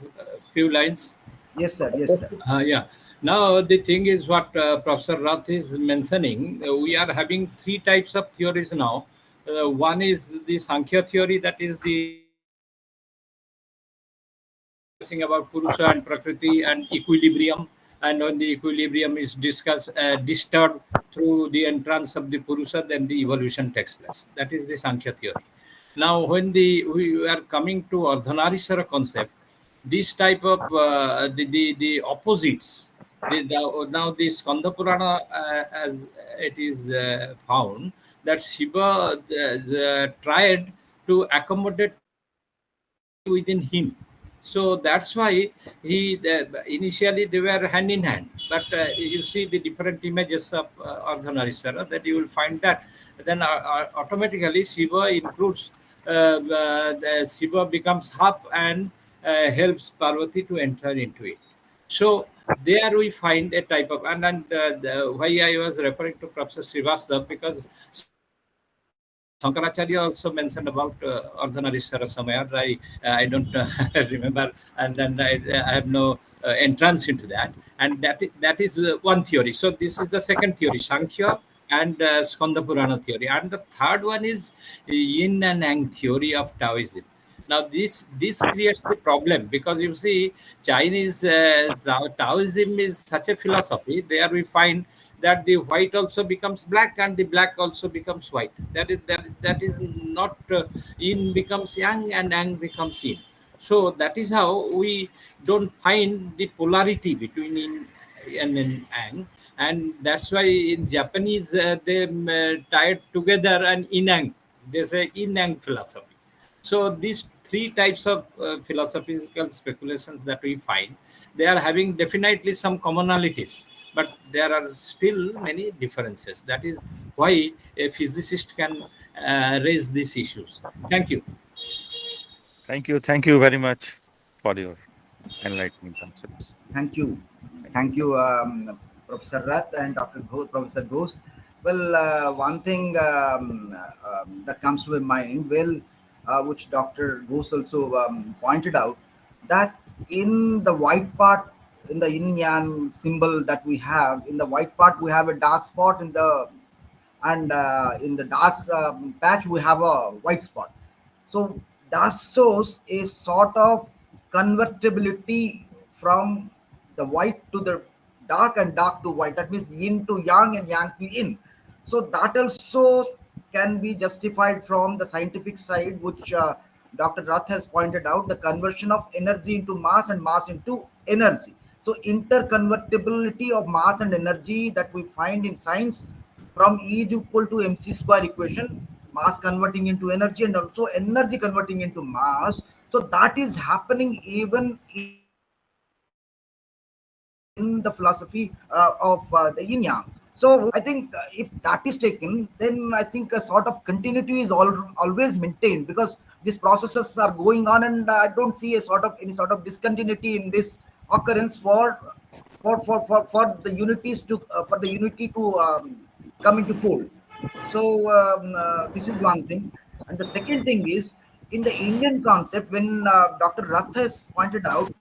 few lines? Yes, sir. Yes, sir. Yeah. Now the thing is what Professor Rath is mentioning. We are having three types of theories now. One is the Sankhya theory, that is the discussing about Purusha and Prakriti and equilibrium, and when the equilibrium is discussed disturbed through the entrance of the Purusha, then the evolution takes place. That is the Sankhya theory. Now, when we are coming to Ardhanariswara concept, this type of the opposites. Now the Skanda Purana, as it is found, that Shiva tried to accommodate within him. So that's why initially they were hand in hand. But you see the different images of Ardhanariswara, that you will find that then automatically Shiva includes, Shiva becomes half and helps Parvati to enter into it. So there we find a type of, why I was referring to Professor Srivastava, because Shankaracharya also mentioned about Ardhanariswara somewhere. I don't remember, and then I have no entrance into that. And that is one theory. So this is the second theory, Sankhya and Skanda Purana theory. And the third one is Yin and Yang theory of Taoism. Now this creates the problem, because you see, Chinese Taoism is such a philosophy. There we find that the white also becomes black and the black also becomes white. That is not yin becomes yang and yang becomes yin. So that is how we don't find the polarity between yin and yang, and that's why in Japanese they tied together and yin yang. They say yin yang philosophy. So these three types of philosophical speculations that we find, they are having definitely some commonalities, but there are still many differences. That is why a physicist can raise these issues. Thank you. Thank you very much for your enlightening concepts. Thank you. Thank you, Professor Rath and Professor Ghosh. Well, one thing that comes to my mind, well, which Dr. Ghosh also pointed out, that in the white part, in the yin yang symbol that we have, in the white part, we have a dark spot and in the dark patch, we have a white spot. So that shows a sort of convertibility from the white to the dark and dark to white. That means yin to yang and yang to yin. So that also can be justified from the scientific side, which Dr. Rath has pointed out, the conversion of energy into mass and mass into energy. So interconvertibility of mass and energy that we find in science from E is equal to mc square equation, mass converting into energy and also energy converting into mass. So that is happening even in the philosophy of the yin yang. So I think if that is taken, then I think a sort of continuity is always maintained, because these processes are going on, and I don't see any sort of discontinuity in this occurrence for the unities to for the unity to come into fold. So this is one thing, and the second thing is in the Indian concept, when Dr. Rath has pointed out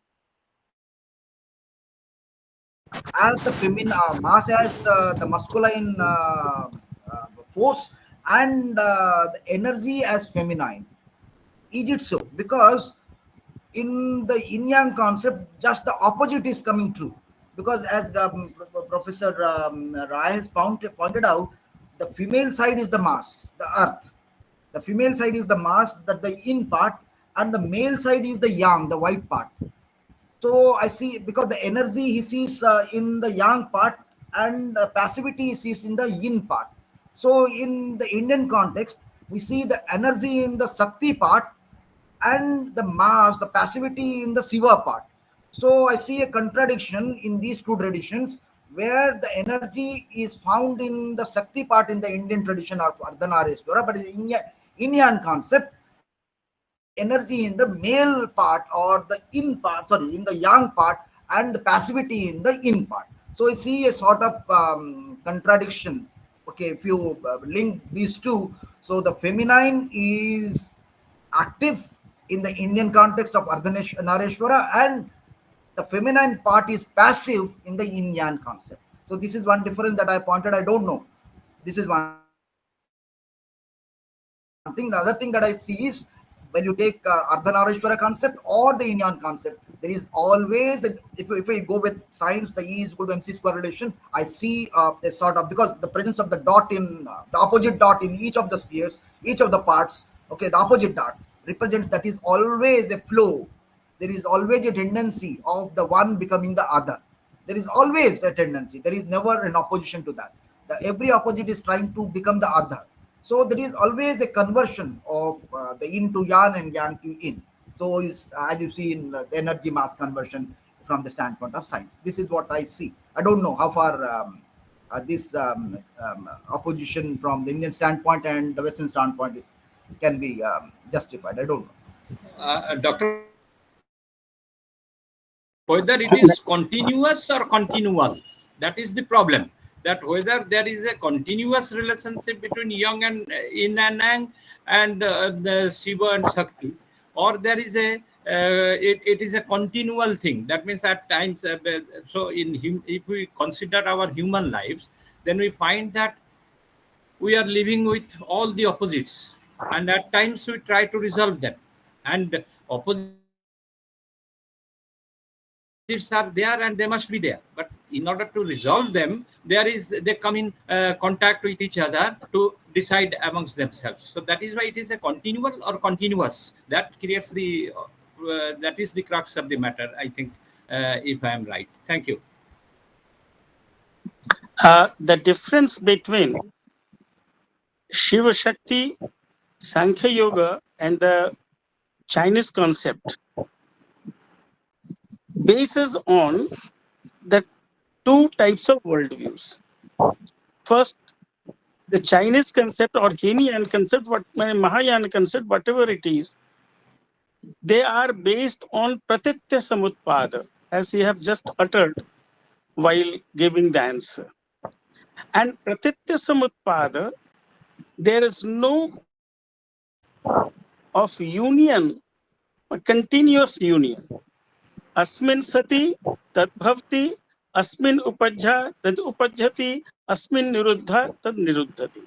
mass as the feminine, mass as the masculine force, and the energy as feminine. Is it so? Because in the yin yang concept, just the opposite is coming true. Because as Professor Rai has pointed out, the female side is the mass, the earth. The female side is the mass, that the yin part, and the male side is the yang, the white part. So I see, because the energy he sees in the yang part, and passivity he sees in the yin part. So in the Indian context, we see the energy in the Sakti part and the mass, the passivity in the Siva part. So I see a contradiction in these two traditions, where the energy is found in the Sakti part in the Indian tradition of Ardhanariswara, but in Indian concept, we see the energy in the male part, or the in part, sorry, in the yang part, and the passivity in the in part. So I see a sort of contradiction. Okay, if you link these two, so the feminine is active in the Indian context of Ardhanarishwara, and the feminine part is passive in the yin yang concept. So this is one difference that I pointed. I don't know. This is one thing. The other thing that I see is, when you take Ardhanarishwara concept or the yin yang concept, there is always, if we go with science, the E is equal to mc square relation, I see a sort of, because the presence of the dot in the opposite dot in each of the spheres, each of the parts, okay, the opposite dot represents that is always a flow. There is always a tendency of the one becoming the other. There is always a tendency. There is never an opposition to that. Every opposite is trying to become the other. So there is always a conversion of the yin to yang and yang to yin. So is as you see in the energy mass conversion from the standpoint of science. This is what I see. I don't know how far this opposition from the Indian standpoint and the Western standpoint can be justified. I don't know. Dr. Whether it is continuous or continual, that is the problem. That whether there is a continuous relationship between yang and yin and yang, and the Shiva and Shakti, or there is it is a continual thing. That means at times, so if we consider our human lives, then we find that we are living with all the opposites, and at times we try to resolve them, and opposites are there and they must be there. But in order to resolve them, they come in contact with each other to decide amongst themselves. So that is why it is a continual or continuous. That creates that is the crux of the matter, I think, if I am right. Thank you. The difference between Shiva Shakti, Sankhya Yoga, and the Chinese concept bases on the two types of worldviews. First, the Chinese concept or Hinian concept, Mahayana concept, whatever it is, they are based on Pratitya Samutpada, as he have just uttered while giving the answer. And Pratitya Samutpada, there is no of union, a continuous union. Asmin sati tad bhavti, asmin upajja tad upajjati, asmin niruddha tad niruddhati.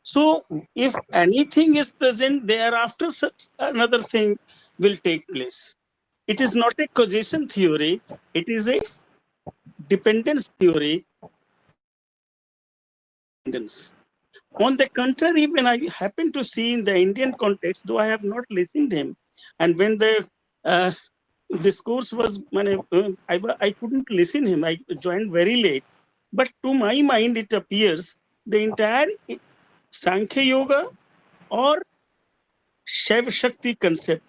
So if anything is present, thereafter another thing will take place. It is not a causation theory, it is a dependence theory. On the contrary, when I happen to see in the Indian context, though I have not listened to him, and when the discourse was, I couldn't listen him. I joined very late. But to my mind, it appears the entire Sankhya Yoga or Shiva Shakti concept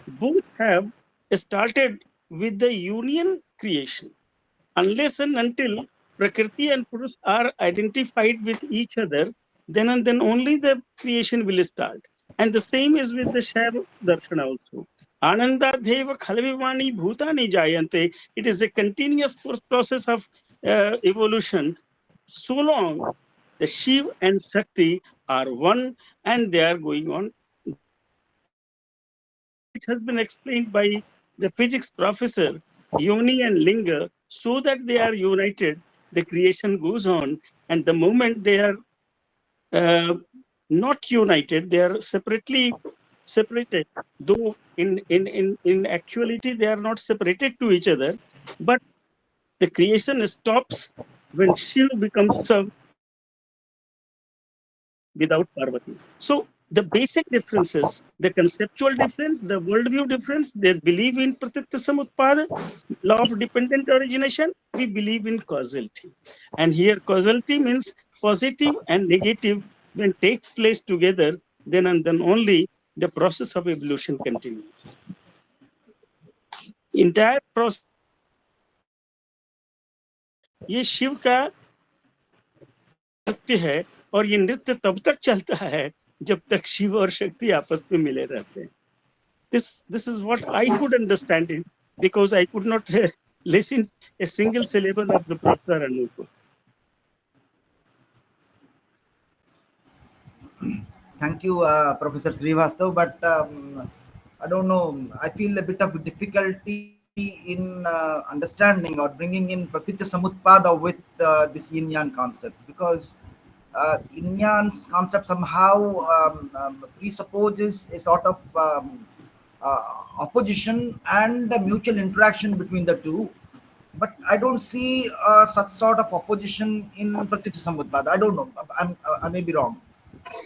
both have started with the union creation. Unless and until Prakriti and Purus are identified with each other, then and then only the creation will start. And the same is with the Shaiva Darshana also. Ananda Deva Khalvivani Bhutani Jayante. It is a continuous process of evolution. So long the Shiv and Shakti are one and they are going on. It has been explained by the physics professor, Yoni and Linga, so that they are united, the creation goes on, and the moment they are not united, they are separated, though in actuality they are not separated to each other, but the creation stops when Shiv becomes served without Parvati. So the basic differences, the conceptual difference, the worldview difference, they believe in Pratitya Samutpada, law of dependent origination, we believe in causality. And here causality means positive and negative when take place together, then and then only the process of evolution continues. Entire process, ये शिव का नृत्य है और ये नृत्य तब तक चलता है जब तक शिव और शक्ति आपस में मिले रहते हैं. This is what I could understand it, because I could not listen a single syllable of the Professor Anup. Thank you, Professor Srivastav. But I don't know. I feel a bit of difficulty in understanding or bringing in Pratitya Samutpada with this Yin Yang concept, because Yin Yang concept somehow presupposes a sort of opposition and a mutual interaction between the two. But I don't see such sort of opposition in Pratitya Samutpada. I don't know. I may be wrong.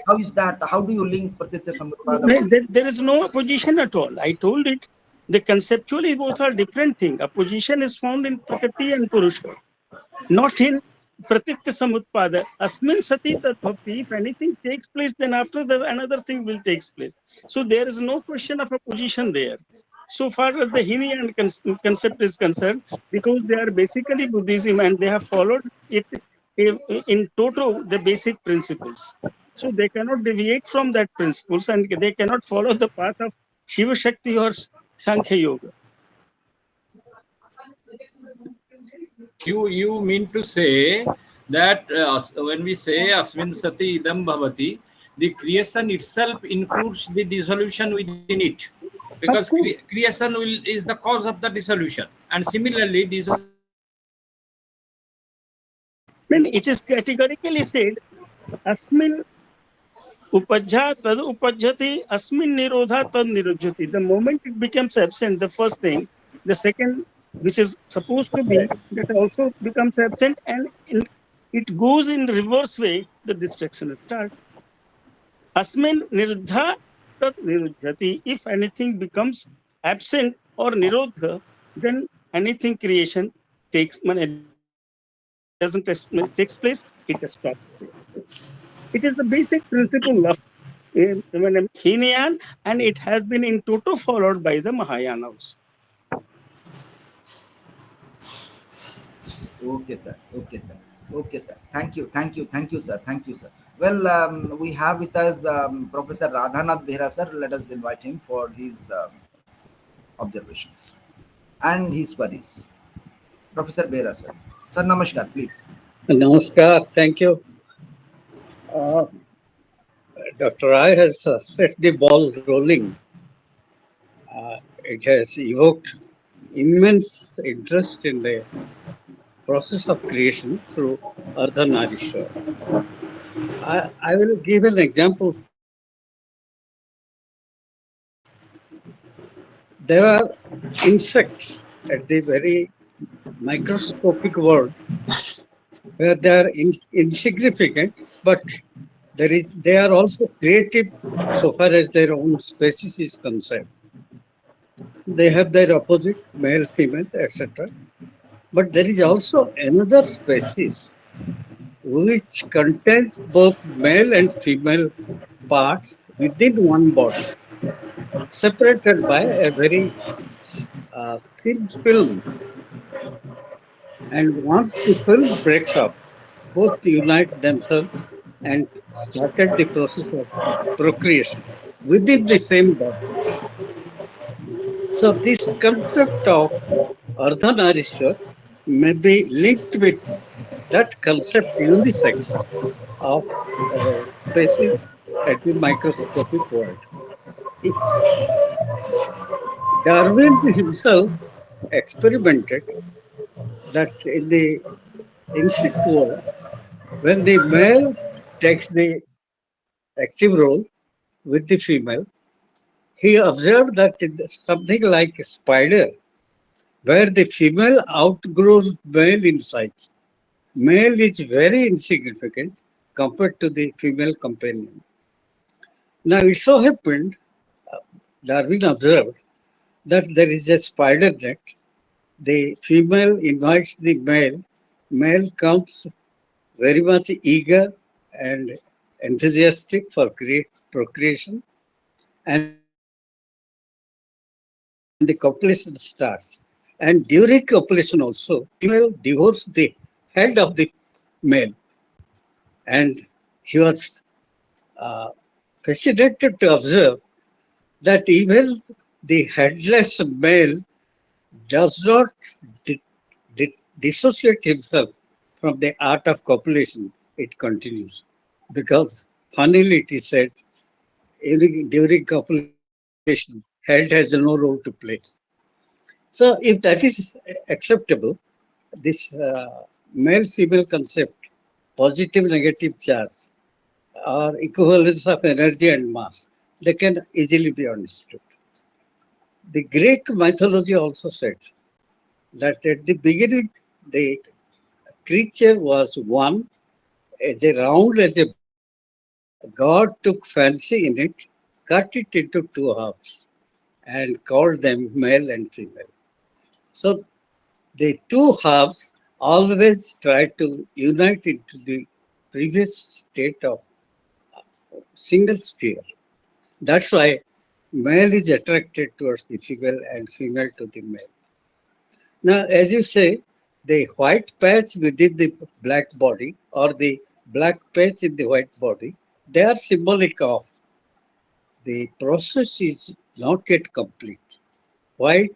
How is that? How do you link Pratitya Samutpada? There is no opposition at all. I told it. The conceptually both are different things. Opposition is found in Prakriti and Purusha, not in Pratitya Samutpada. Asmin sati tat bhakti. If anything takes place, then after that another thing will take place. So there is no question of opposition there. So far as the Hinian concept is concerned, because they are basically Buddhism and they have followed it in toto, the basic principles. So they cannot deviate from that principles and they cannot follow the path of Shiva Shakti or Sankhya Yoga. You mean to say that when we say Asmin Sati Idam Bhavati, the creation itself includes the dissolution within it, because creation is the cause of the dissolution, and similarly It is categorically said, Asmin Upajja tad upajjati asmin nirodha tad nirojjati. The moment it becomes absent, the first thing, the second, which is supposed to be, that also becomes absent, and it goes in reverse way, the destruction starts. Asmin nirodha tad nirojjati. If anything becomes absent or nirodha, then anything creation takes, doesn't takes place, it stops there. It is the basic principle of Hinayan, and it has been in toto followed by the Mahayana also. Okay, sir. Okay, sir. Okay, sir. Thank you. Thank you. Thank you, sir. Thank you, sir. Well, we have with us Professor Radhanath Behra, sir. Let us invite him for his observations and his queries. Professor Behra, sir. Sir, namaskar, please. Namaskar. Thank you. Uh, Dr. Rai has set the ball rolling. It has evoked immense interest in the process of creation through Ardhanariswar. I will give an example. There are insects at the very microscopic world where they are insignificant, but they are also creative so far as their own species is concerned. They have their opposite, male, female, etc. But there is also another species which contains both male and female parts within one body, separated by a very thin film. And once the film breaks up, both unite themselves and started the process of procreation within the same body. So this concept of Ardhanarishwar may be linked with that concept unisex of species at the microscopic world. Darwin himself experimented that in the insect world, when the male takes the active role with the female, he observed that in something like a spider, where the female outgrows male in size. Male is very insignificant compared to the female companion. Now it so happened, Darwin observed that there is a spider net. The female invites the male. Male comes very much eager and enthusiastic for procreation, and the copulation starts. And during copulation also, female divorces the head of the male, and he was uh, fascinated to observe that even the headless male does not dissociate himself from the art of copulation. It continues because, funnily, it is said during copulation, head has no role to play. So, if that is acceptable, this male-female concept, positive negative charge, or equivalence of energy and mass, they can easily be understood. The Greek mythology also said that at the beginning the creature was one, as a round as a ball. God took fancy in it, cut it into two halves, and called them male and female. So the two halves always try to unite into the previous state of single sphere. That's why male is attracted towards the female and female to the male. Now, as you say, the white patch within the black body or the black patch in the white body, they are symbolic of the process is not yet complete. White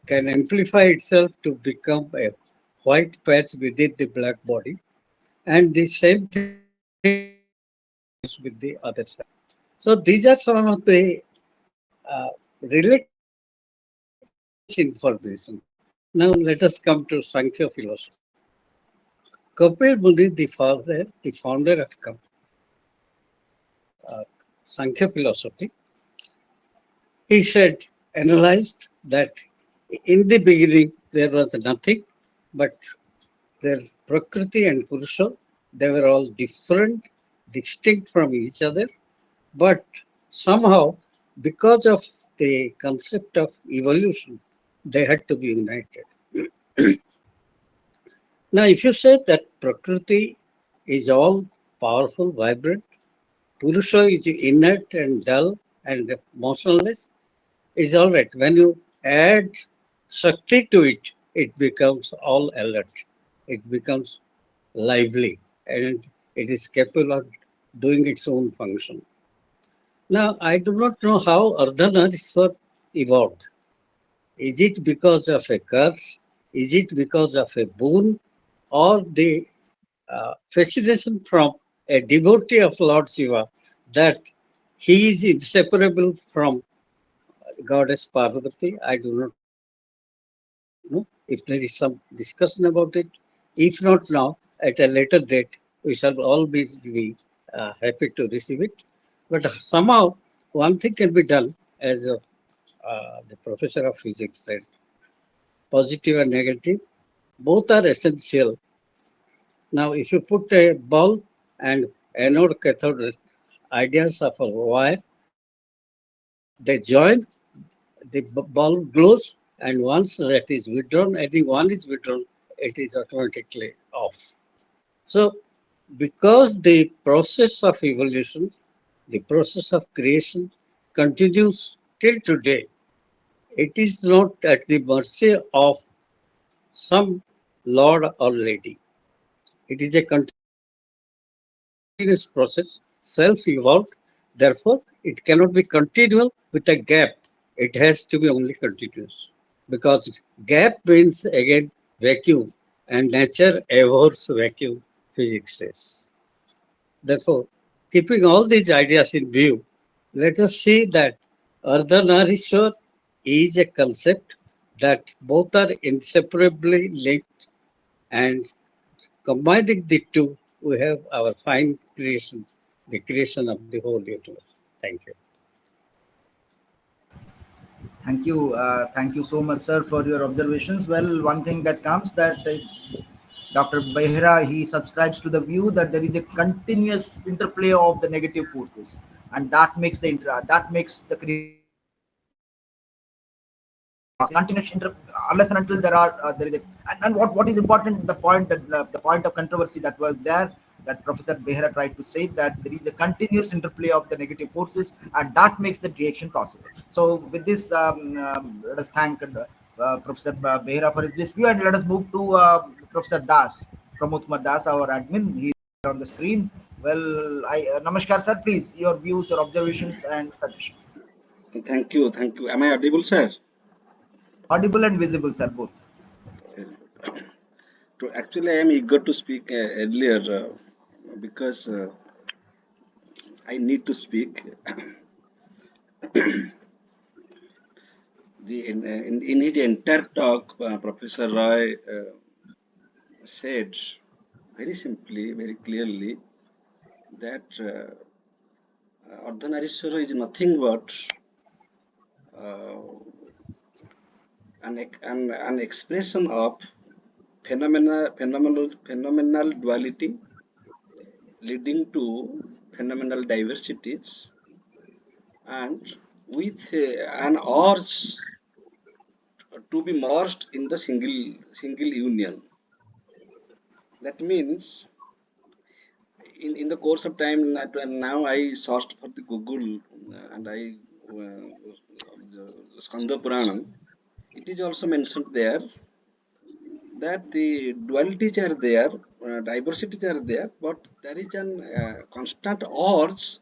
can amplify itself to become a white patch within the black body, and the same thing happens with the other side. So these are some of the related base information. Now let us come to Sankhya philosophy. Kapil Muni, the founder of Sankhya philosophy. He said, analyzed that in the beginning there was nothing, but their Prakriti and Purusha, they were all different, distinct from each other, but somehow, because of the concept of evolution, they had to be united. Now, if you say that Prakriti is all powerful, vibrant, Purusha is inert and dull and motionless, it's all right. When you add Shakti to it, it becomes all alert. It becomes lively and it is capable of doing its own function. Now, I do not know how Ardhanariswar evolved. Is it because of a curse? Is it because of a boon? Or the fascination from a devotee of Lord Shiva that he is inseparable from goddess Parvati? I do not know. If there is some discussion about it, if not now, at a later date, we shall all be happy to receive it. But somehow, one thing can be done, as the professor of physics said, positive and negative, both are essential. Now, if you put a bulb and anode cathode ideas of a wire, they join, the bulb glows, and once that is withdrawn, I think one is withdrawn, it is automatically off. So, because the process of evolution, the process of creation continues till today, it is not at the mercy of some lord or lady. It is a continuous process, self-evolved. Therefore, it cannot be continual with a gap. It has to be only continuous. Because gap means again vacuum, and nature abhors vacuum, physics says. Therefore, keeping all these ideas in view, let us see that Ardhanarishwar is a concept that both are inseparably linked, and combining the two, we have our fine creation, the creation of the whole universe. Thank you. Thank you so much, sir, for your observations. Well, one thing that comes that Dr. Behra, he subscribes to the view that there is a continuous interplay of the negative forces, and that makes that makes the creation continuous unless and until there is a and what is important, the point that the point of controversy that was there, that Professor Behra tried to say that there is a continuous interplay of the negative forces, and that makes the reaction possible. So with this, let us thank Professor Behra for his view, and let us move to Professor Das, Pramod Kumar Das, our admin. He is on the screen. Well, Namaskar, sir. Please, your views, your observations, and suggestions. Thank you, thank you. Am I audible, sir? Audible and visible, sir, both. Actually, I am eager to speak earlier because I need to speak. In his entire talk, Professor Roy said very simply, very clearly that Ardhanariswara is nothing but uh, an expression of phenomenal duality leading to phenomenal diversities, and with an urge to be merged in the single union. That means in the course of time now I searched for the Google and I Skanda Puranam. It is also mentioned there that the dualities are there, diversities are there, but there is an constant urge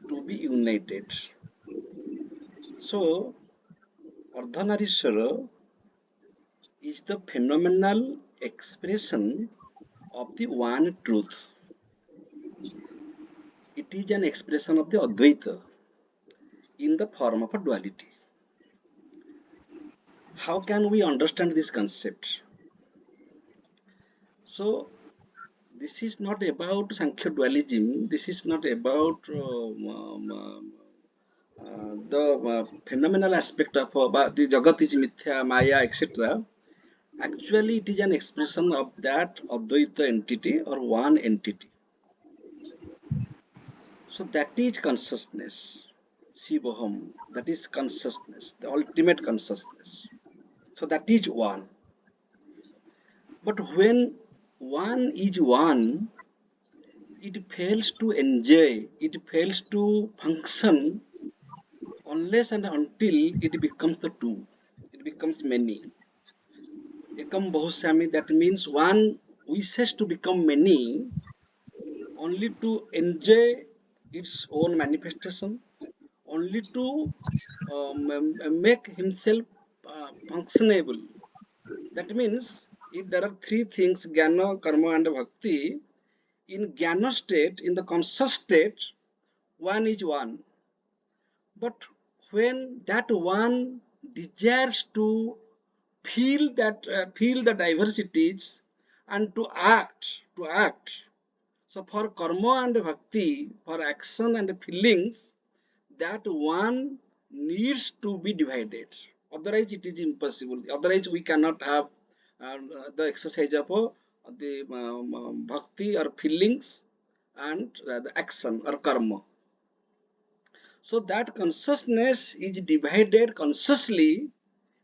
to be united. So, Ardhanarishwara is the phenomenal expression of the one truth. It is an expression of the Advaita in the form of a duality. How can we understand this concept? So, This is not about Sankhya dualism. This is not about the phenomenal aspect of the Jagat is Mithya, Maya, etc. Actually, it is an expression of that Advaita entity or one entity. So that is consciousness. Shivoham, that is consciousness, the ultimate consciousness. So that is one. But when one is one, it fails to enjoy, it fails to function unless and until it becomes the two. It becomes many. Ekam Bahusami, that means one wishes to become many only to enjoy its own manifestation, only to make himself functionable. That means if there are three things, Jnana, Karma and Bhakti, in Jnana state, in the conscious state, one is one. But when that one desires to feel the diversities and to act. So for karma and bhakti, for action and feelings, that one needs to be divided. Otherwise, it is impossible. Otherwise, we cannot have the exercise of the bhakti or feelings and the action or karma. So that consciousness is divided consciously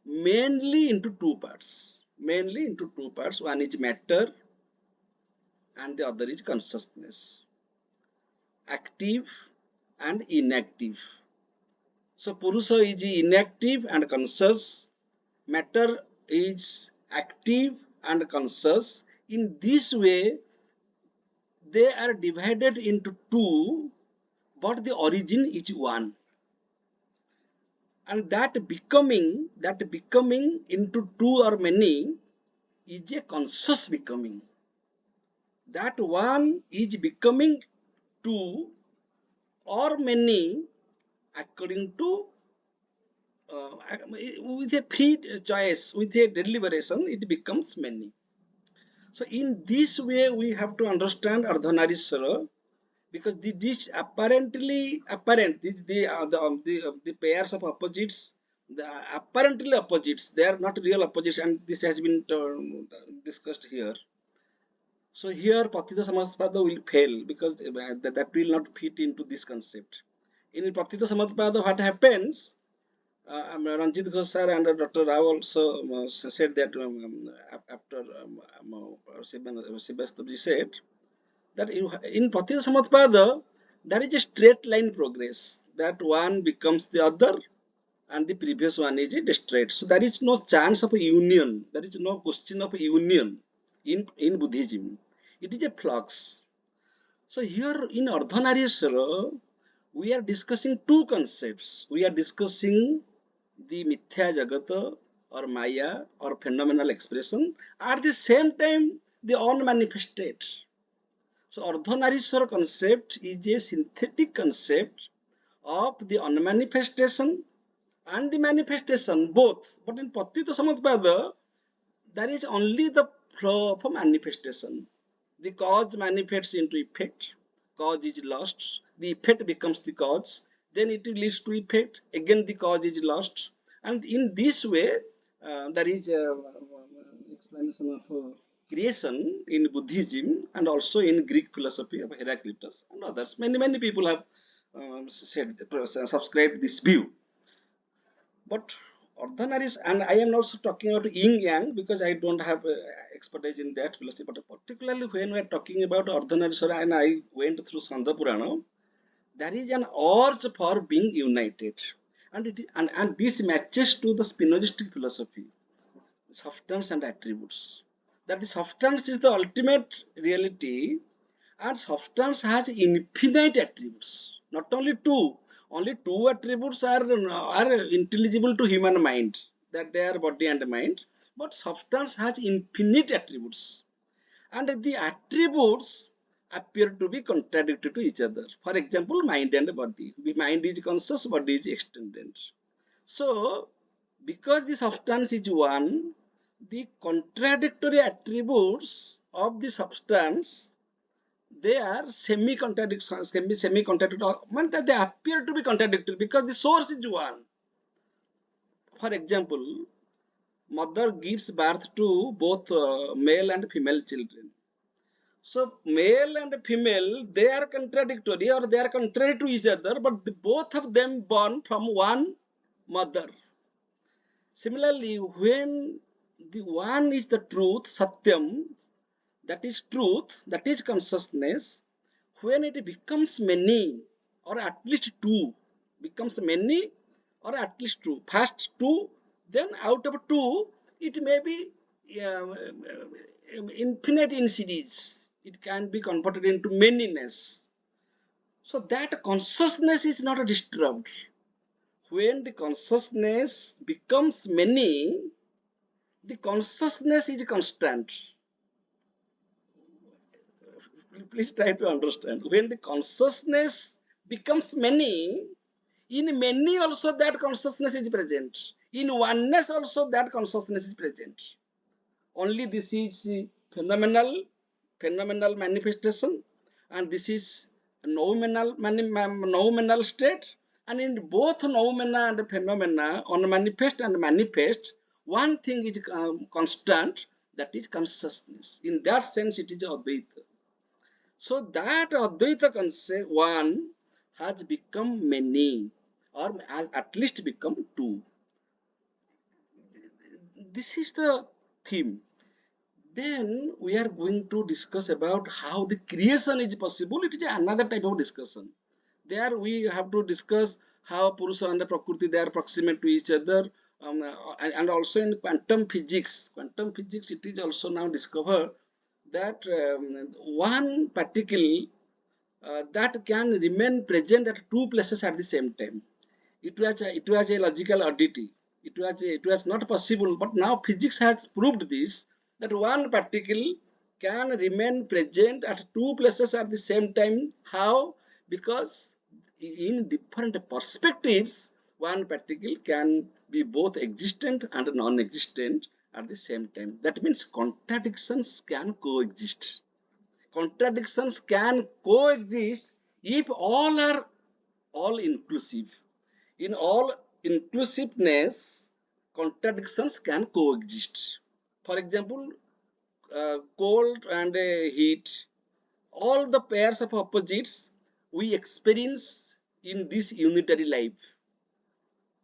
mainly into two parts. Mainly into two parts. One is matter and the other is consciousness. Active and inactive. So Purusha is inactive and conscious. Matter is active and conscious. In this way, they are divided into two, but the origin is one. And that becoming into two or many is a conscious becoming. That one is becoming two or many according to with a free choice, with a deliberation, it becomes many. So in this way, we have to understand Ardhanariswara, because this apparently apparent, the pairs of opposites, the apparently opposites, they are not real opposites, and this has been discussed here. So here Patita Samadpada will fail because that will not fit into this concept. In Patita Samadpada, what happens? Ranjit Ghosh sir and Dr. Rao also said that after Sibastabji said that in Patita Samadpada, there is a straight line progress, that one becomes the other and the previous one is destroyed. So there is no chance of a union. There is no question of a union in Buddhism. It is a flux. So here in Ardhanariswara, we are discussing two concepts. We are discussing the Mithya Jagata or Maya or phenomenal expression, at the same time the unmanifested. So Ardhanariswara concept is a synthetic concept of the unmanifestation and the manifestation both. But in Patita Samadpada, there is only the flow of a manifestation. The cause manifests into effect, cause is lost, the effect becomes the cause, then it leads to effect, again the cause is lost. And in this way, there is a explanation of creation in Buddhism and also in Greek philosophy of Heraclitus and others. Many people have said, subscribed this view. But Ardhanaris, and I am also talking about yin yang because I don't have expertise in that philosophy, but particularly when we are talking about Ardhanariswara and I went through Sanda Purana, there is an urge for being united. And this matches to the Spinozistic philosophy, substance and attributes. That the substance is the ultimate reality, and substance has infinite attributes. Not only two attributes are intelligible to human mind, that they are body and mind, but substance has infinite attributes. And the attributes appear to be contradictory to each other. For example, mind and body. The mind is conscious, body is extended. So, because the substance is one, the contradictory attributes of the substance they are semi-contradictory, semi-contradictory, that they appear to be contradictory because the source is one. For example, mother gives birth to both male and female children. So male and female, they are contradictory or they are contrary to each other, but both of them born from one mother. Similarly, when the one is the truth, satyam, that is truth, that is consciousness, when it becomes many or at least two, becomes many or at least two, first two, then out of two, it may be infinite in series. It can be converted into manyness. So that consciousness is not disturbed. When the consciousness becomes many, the consciousness is constant. Please try to understand. When the consciousness becomes many, in many also that consciousness is present. In oneness also that consciousness is present. Only this is phenomenal manifestation, and this is nominal state. And in both noumena and phenomena, on manifest and manifest, one thing is constant, that is consciousness. In that sense, it is Advaita. So that Advaita concept, one, has become many, or has at least become two. This is the theme. Then we are going to discuss about how the creation is possible. It is another type of discussion. There we have to discuss how Purusha and Prakriti, they are proximate to each other, and also in quantum physics. Quantum physics, it is also now discovered that one particle that can remain present at two places at the same time. It was a logical oddity. It was not possible, but now physics has proved this, that one particle can remain present at two places at the same time. How? Because in different perspectives, one particle can be both existent and non-existent at the same time. That means contradictions can coexist. Contradictions can coexist if all are all inclusive. In all inclusiveness, contradictions can coexist. For example, cold and heat, all the pairs of opposites we experience in this unitary life,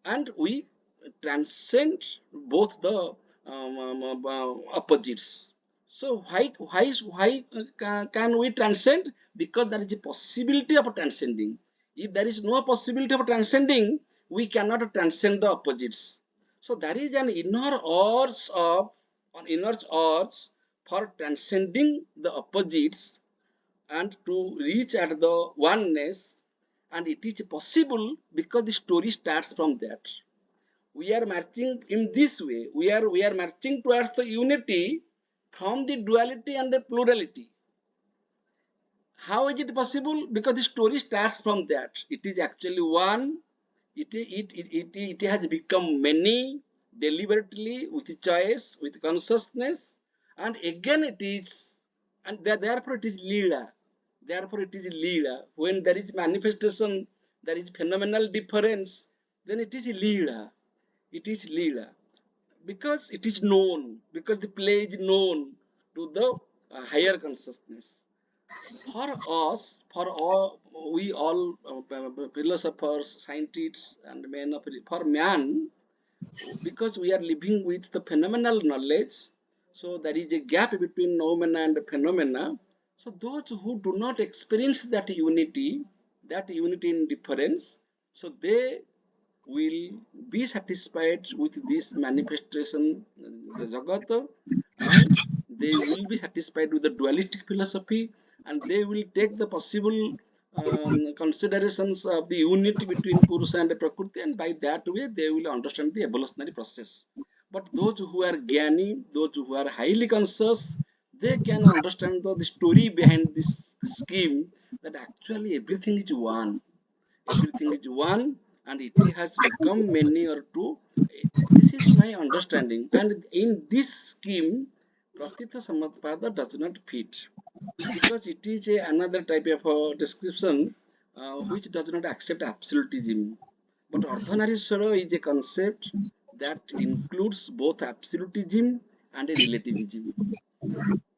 and we transcend both the opposites. So why can we transcend? Because there is a possibility of transcending. If there is no possibility of transcending, we cannot transcend the opposites. So there is an inner urge for transcending the opposites and to reach at the oneness, and it is possible because the story starts from that. We are marching in this way. We are marching towards the unity from the duality and the plurality. How is it possible? Because the story starts from that. It is actually one. It has become many deliberately, with choice, with consciousness, and again it is, and therefore it is Leela. Therefore it is Leela. When there is manifestation, there is phenomenal difference, then it is Leela. It is Leela. Because it is known, because the play is known to the higher consciousness. For us, for all, we all philosophers, scientists, and men of, for man, because we are living with the phenomenal knowledge, so there is a gap between noumena and phenomena. So those who do not experience that unity in difference, so they will be satisfied with this manifestation, the Jagat, and they will be satisfied with the dualistic philosophy, and they will take the possible considerations of the unity between Purusha and Prakriti, and by that way they will understand the evolutionary process. But those who are Jnani, those who are highly conscious, they can understand the story behind this scheme, that actually everything is one. Everything is one, and it has become many or two. This is my understanding. And in this scheme, Pratitha Samadpada does not fit. because it is another type of description which does not accept absolutism. But Ardhanariswara is a concept that includes both absolutism and a relativism,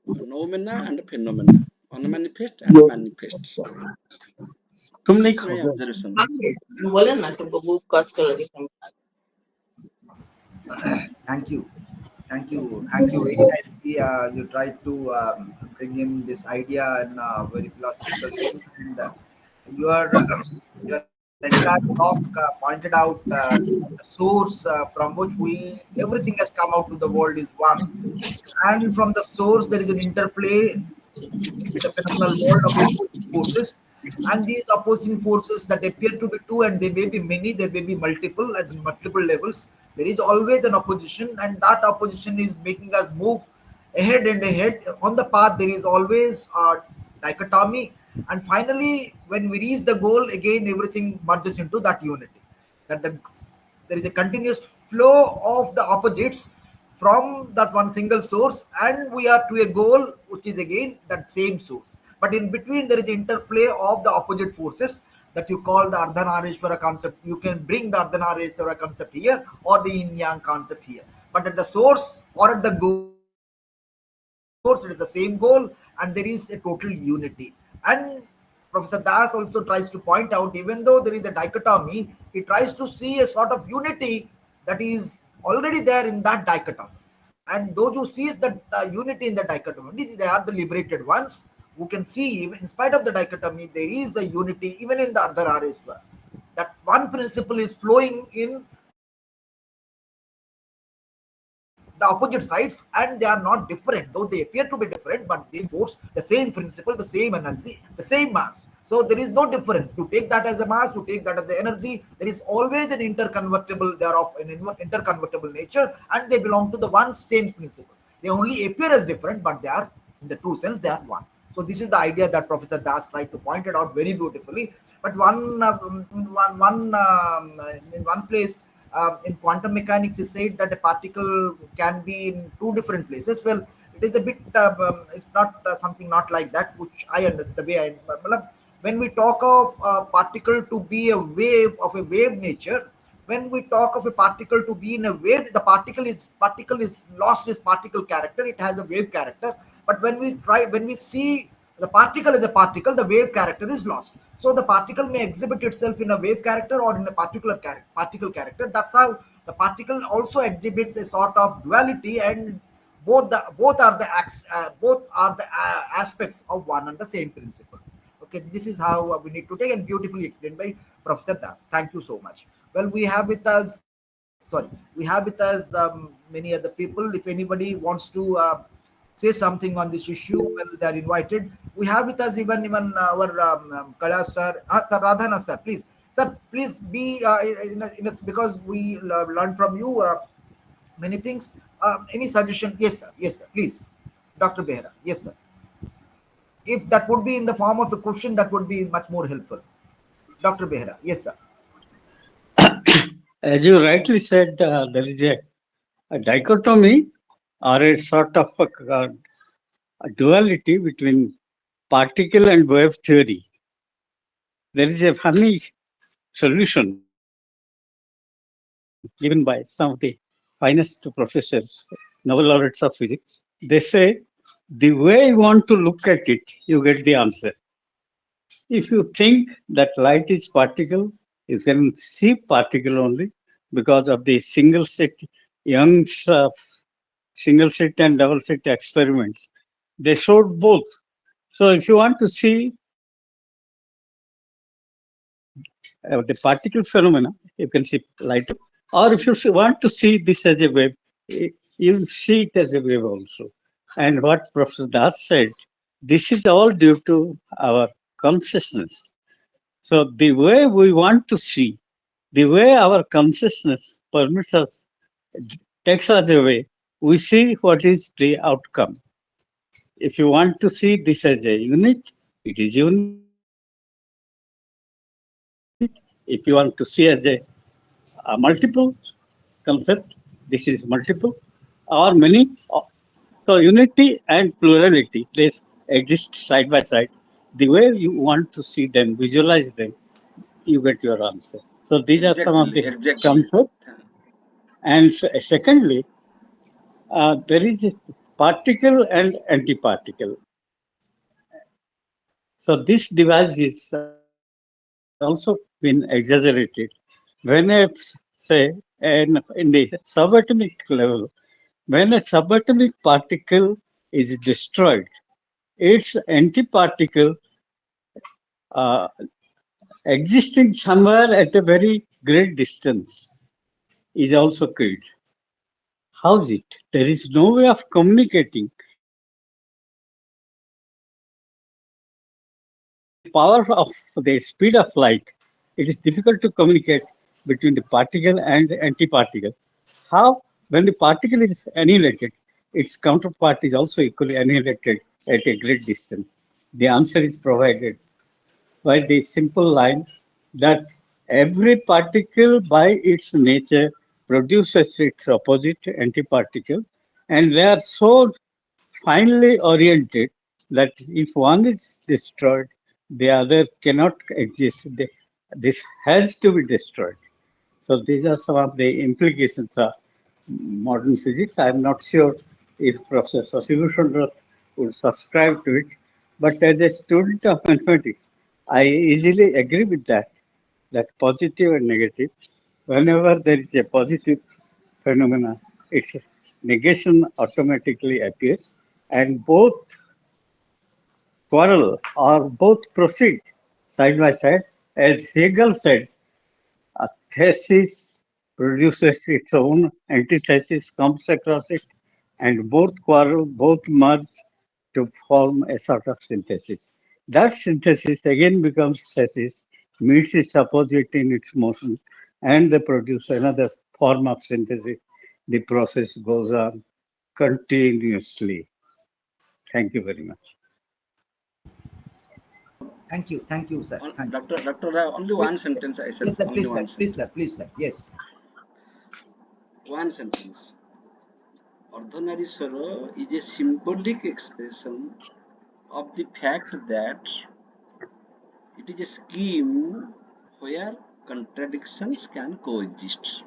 noumena and phenomena, unmanifest and manifest. तुम This नहीं is my खाओगे? observation. बोले ना तुमको भूख काट के लगी। Thank you. Thank you. Thank you. Very nicely. You tried to bring in this idea in a very philosophical sense, and your entire talk pointed out the source from which we everything has come out to the world is one, and from the source there is an interplay with the phenomenal world of opposing forces. And these opposing forces that appear to be two, and they may be many, they may be multiple at multiple levels. There is always an opposition, and that opposition is making us move ahead and ahead. On the path, there is always a dichotomy, and finally, when we reach the goal, again everything merges into that unity. That there is a continuous flow of the opposites from that one single source, and we are to a goal which is again that same source, but in between there is interplay of the opposite forces that you call the Ardhanariswara concept. You can bring the Ardhanariswara concept here or the yin yang concept here, but at the source or at the goal it is the same goal, and there is a total unity. And Professor Das also tries to point out, even though there is a dichotomy, he tries to see a sort of unity that is already there in that dichotomy. And those who sees that unity in the dichotomy, they are the liberated ones who can see, even in spite of the dichotomy, there is a unity even in the Ardhanariswara. That one principle is flowing in the opposite sides, and they are not different, though they appear to be different, but the same force, the same principle, the same energy, the same mass. So there is no difference to take that as a mass, to take that as the energy. There is always an interconvertible, they are of an interconvertible nature, and they belong to the one same principle. They only appear as different, but they are, in the true sense, they are one. So this is the idea that Professor Das tried to point it out very beautifully. But in one place, in quantum mechanics, is said that a particle can be in two different places. Well, it is a bit. It's not something not like that, which I understand. The way when we talk of a particle to be a wave of a wave nature, when we talk of a particle to be in a wave, the particle is lost its particle character. It has a wave character. But when we see the particle as a particle, the wave character is lost. So the particle may exhibit itself in a wave character or in a particle character. That's how the particle also exhibits a sort of duality, and both are the aspects of one and the same principle. Okay, this is how we need to take, and beautifully explained by Professor Das. Thank you so much. Well, we have with us many other people. If anybody wants to say something on this issue, well, they are invited. We have with us even our Kala sir, Sir Radhana sir, please be because we learned from you many things. Any suggestion? Yes, sir, please, Dr. Behra. Yes, sir. If that would be in the form of a question, that would be much more helpful. Dr. Behra. Yes, sir. As you rightly said, there is a dichotomy or a sort of a duality between particle and wave theory. There is a funny solution given by some of the finest professors, Nobel laureates of physics. They say, the way you want to look at it, you get the answer. If you think that light is particle, you can see particle only because of the Young's single slit and double slit experiments. They showed both. So if you want to see the particle phenomena, you can see light. Or if you want to see this as a wave, you see it as a wave also. And what Professor Das said, this is all due to our consciousness. So the way we want to see, the way our consciousness permits us, takes us away, we see what is the outcome. If you want to see this as a unit, it is unit. If you want to see as a multiple concept, this is multiple or many. So unity and plurality, there's a exist side by side, the way you want to see them, visualize them, you get your answer. So these are some of Exactly, the exactly. concepts. And secondly, there is a particle and antiparticle. So this device is also been exaggerated. When I say in the subatomic level, when a subatomic particle is destroyed, its antiparticle uh, existing somewhere at a very great distance is also killed. How is it? There is no way of communicating with the power of the speed of light. It is difficult to communicate between the particle and the antiparticle. How? When the particle is annihilated, its counterpart is also equally annihilated at a great distance. The answer is provided by the simple line that every particle by its nature produces its opposite antiparticle, and they are so finely oriented that if one is destroyed, the other cannot exist. This has to be destroyed. So these are some of the implications of modern physics. I am not sure if Professor Sivushandrath would subscribe to it, but as a student of mathematics, I easily agree with that, that positive and negative, whenever there is a positive phenomena, its negation automatically appears, and both quarrel or both proceed side by side. As Hegel said, a thesis produces its own antithesis, comes across it, and both quarrel, both merge to form a sort of synthesis. That synthesis again becomes thesis, meets its opposite in its motion, and they produce another form of synthesis. The process goes on continuously. Thank you very much. Thank you, sir. Thank you. Dr. Rao, only Yes, one yes, sentence I said, yes, sir. only Please, sir. one Please, sentence. sir. Please, sir. Yes. One sentence. Ardhanariswara is a symbolic expression of the fact that it is a scheme where contradictions can coexist.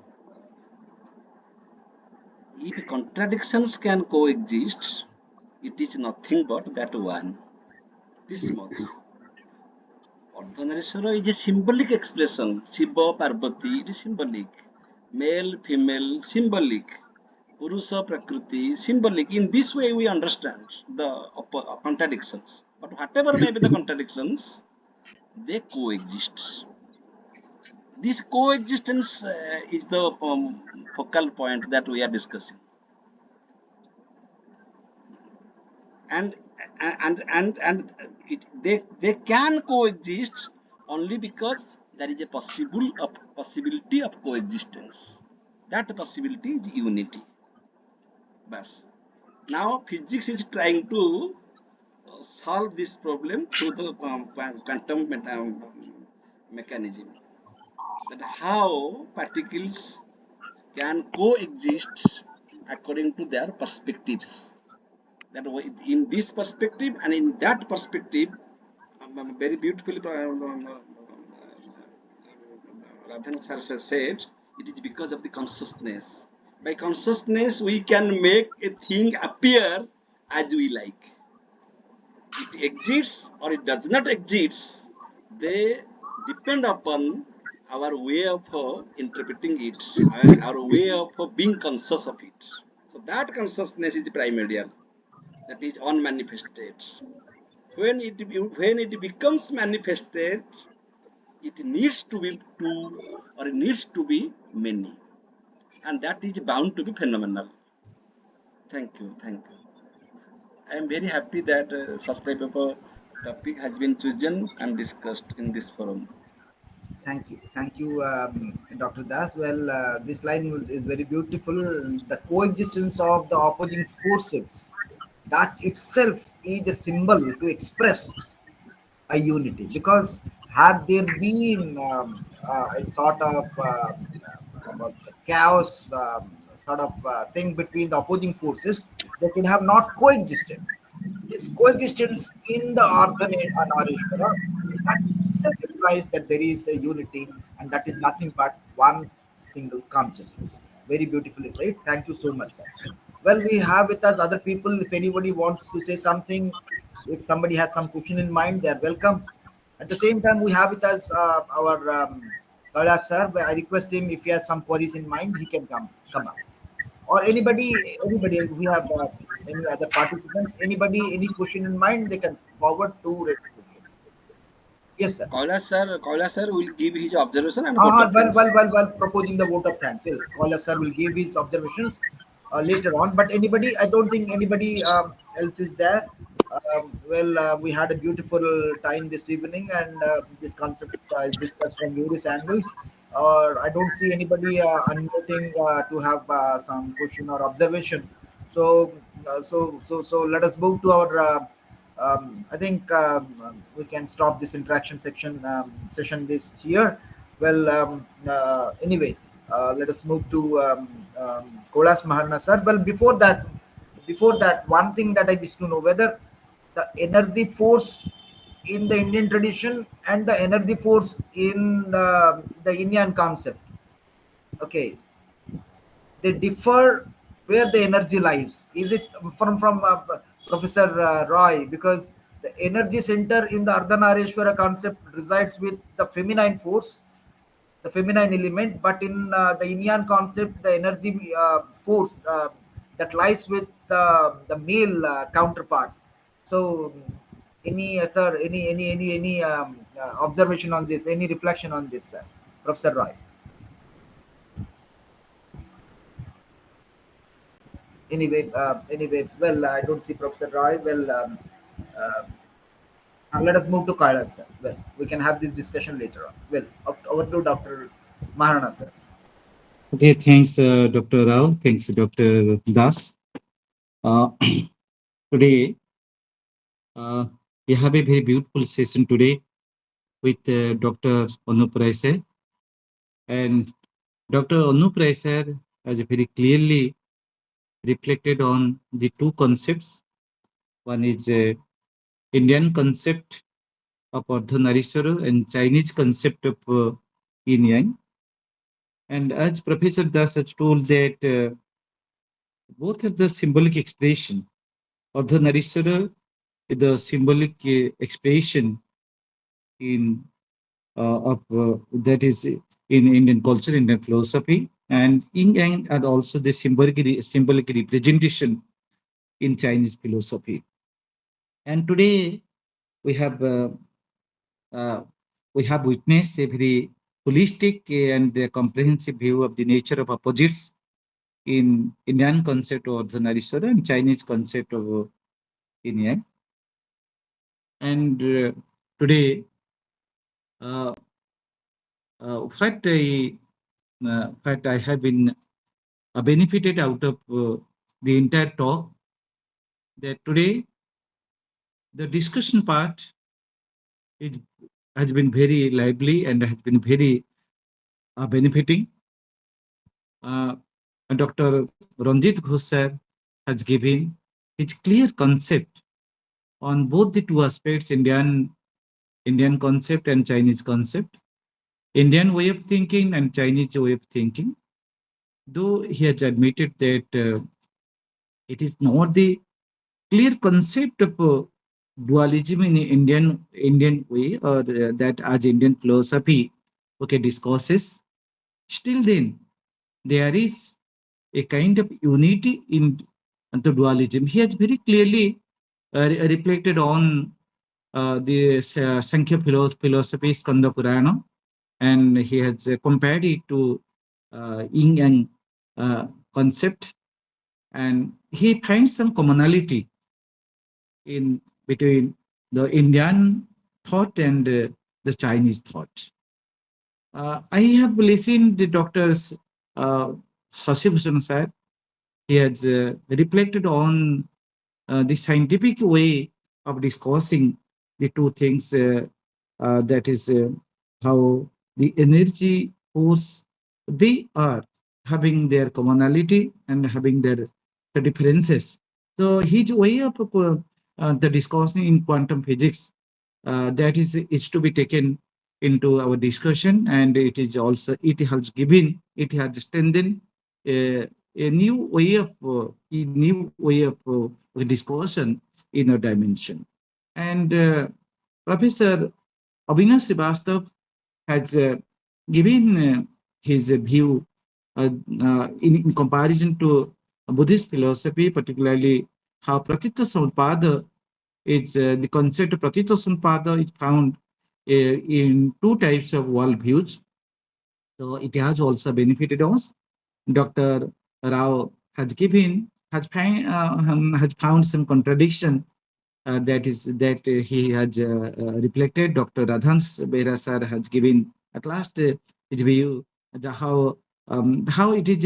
If contradictions can coexist, it is nothing but that one. This much. Ardhanariswara is a symbolic expression. Shiva, Parvati, it is symbolic. Male, female, symbolic. Purusha, Prakriti, symbolic. In this way, we understand the contradictions. But whatever may be the contradictions, they coexist. This coexistence is the focal point that we are discussing. And they can coexist only because there is a possibility of coexistence. That possibility is unity. Bas. Now physics is trying to solve this problem through the quantum mechanism. That how particles can coexist according to their perspectives. That in this perspective and in that perspective, very beautifully Radhan sir said, it is because of the consciousness. By consciousness, we can make a thing appear as we like. It exists or it does not exist. They depend upon our way of interpreting it, our way of being conscious of it. So that consciousness is primordial. That is unmanifested. When it becomes manifested, it needs to be two or it needs to be many, and that is bound to be phenomenal. Thank you, thank you. I am very happy that such type of a topic has been chosen and discussed in this forum. Thank you, Dr. Das. Well, this line is very beautiful. The coexistence of the opposing forces, that itself is a symbol to express a unity. Because had there been a sort of about the chaos sort of thing between the opposing forces, they should have not coexisted. this coexistence in the Ardhanarishwara, that itself implies that there is a unity and that is nothing but one single consciousness. Very beautifully said. Thank you so much, sir. Well, we have with us other people. If anybody wants to say something, if somebody has some question in mind, they are welcome. At the same time, we have with us our Kailash sir. Where I request him if he has some queries in mind, he can come up. Or anybody. If we have any other participants, anybody, any question in mind, they can forward to raise the question. Yes, sir. Kailash sir will give his observation and vote of Well, thanks. proposing the vote of thanks. Well, Koala sir will give his observations later on. But anybody, I don't think anybody else is there. We had a beautiful time this evening, and this concept is discussed from various angles. I don't see anybody unmuting to have some question or observation. So let us move to our. I think we can stop this interaction section session this here. Well, anyway, let us move to Kolas Maharna sir. Well, before that, one thing that I wish to know whether the energy force in the Indian tradition and the energy force in the Indian concept. Okay, they differ where the energy lies. Is it from Professor Roy? Because the energy center in the Ardhanarishwara concept resides with the feminine force, the feminine element, but in the Indian concept, the energy force that lies with the male counterpart. So, any sir, any observation on this? Any reflection on this, Professor Roy? Anyway, well, I don't see Professor Roy. Well, let us move to Kailash, sir. Well, we can have this discussion later on. Well, over to Dr. Maharana, sir. Okay, thanks, Dr. Rao. Thanks, Dr. Das. Uh, today, we have a very beautiful session today with Dr. Anup Rai sir. And Dr. Anup Rai sir has very clearly reflected on the two concepts. One is Indian concept of Ardhanariswara and Chinese concept of Yin Yang. And as Professor Das has told that both have the symbolic expression. Ardhanariswara is the symbolic expression in that is in Indian culture, Indian philosophy, and Yin Yang are also the symbolic representation in Chinese philosophy. And today we have uh, witnessed a very holistic and comprehensive view of the nature of opposites in Indian concept of Ardhanariswara and Chinese concept of Yin Yang. And today, uh, fact I have been benefited out of the entire talk, that today the discussion part is, has been very lively and has been very benefiting. And Dr. Ranjit Ghosh sir has given his clear concept on both the two aspects, Indian concept and Chinese concept, Indian way of thinking and Chinese way of thinking. Though he has admitted that it is not the clear concept of dualism in Indian way, or that as Indian philosophy okay discourses, still then there is a kind of unity in the dualism. He has very clearly reflected on the Sankhya philosophy, Skanda Purana, and he has compared it to Yin Yang concept, and he finds some commonality in between the Indian thought and the Chinese thought. I have listened to Doctor's Shashi Bhushan sir. He has reflected on the scientific way of discussing the two things, that is how the energy force, they are having their commonality and having their differences. So his way of the discussion in quantum physics, that is to be taken into our discussion, and it is also, it has strengthened a new way of discussion in a dimension. And Professor Avinash Srivastav has given his view in comparison to Buddhist philosophy, particularly how Pratitya Samutpada is the concept of Pratitya Samutpada is found in two types of worldviews. So it has also benefited us. Dr. Rao has found some contradiction that he has reflected. Dr. Ardhanariswar sir has given at last his view how it is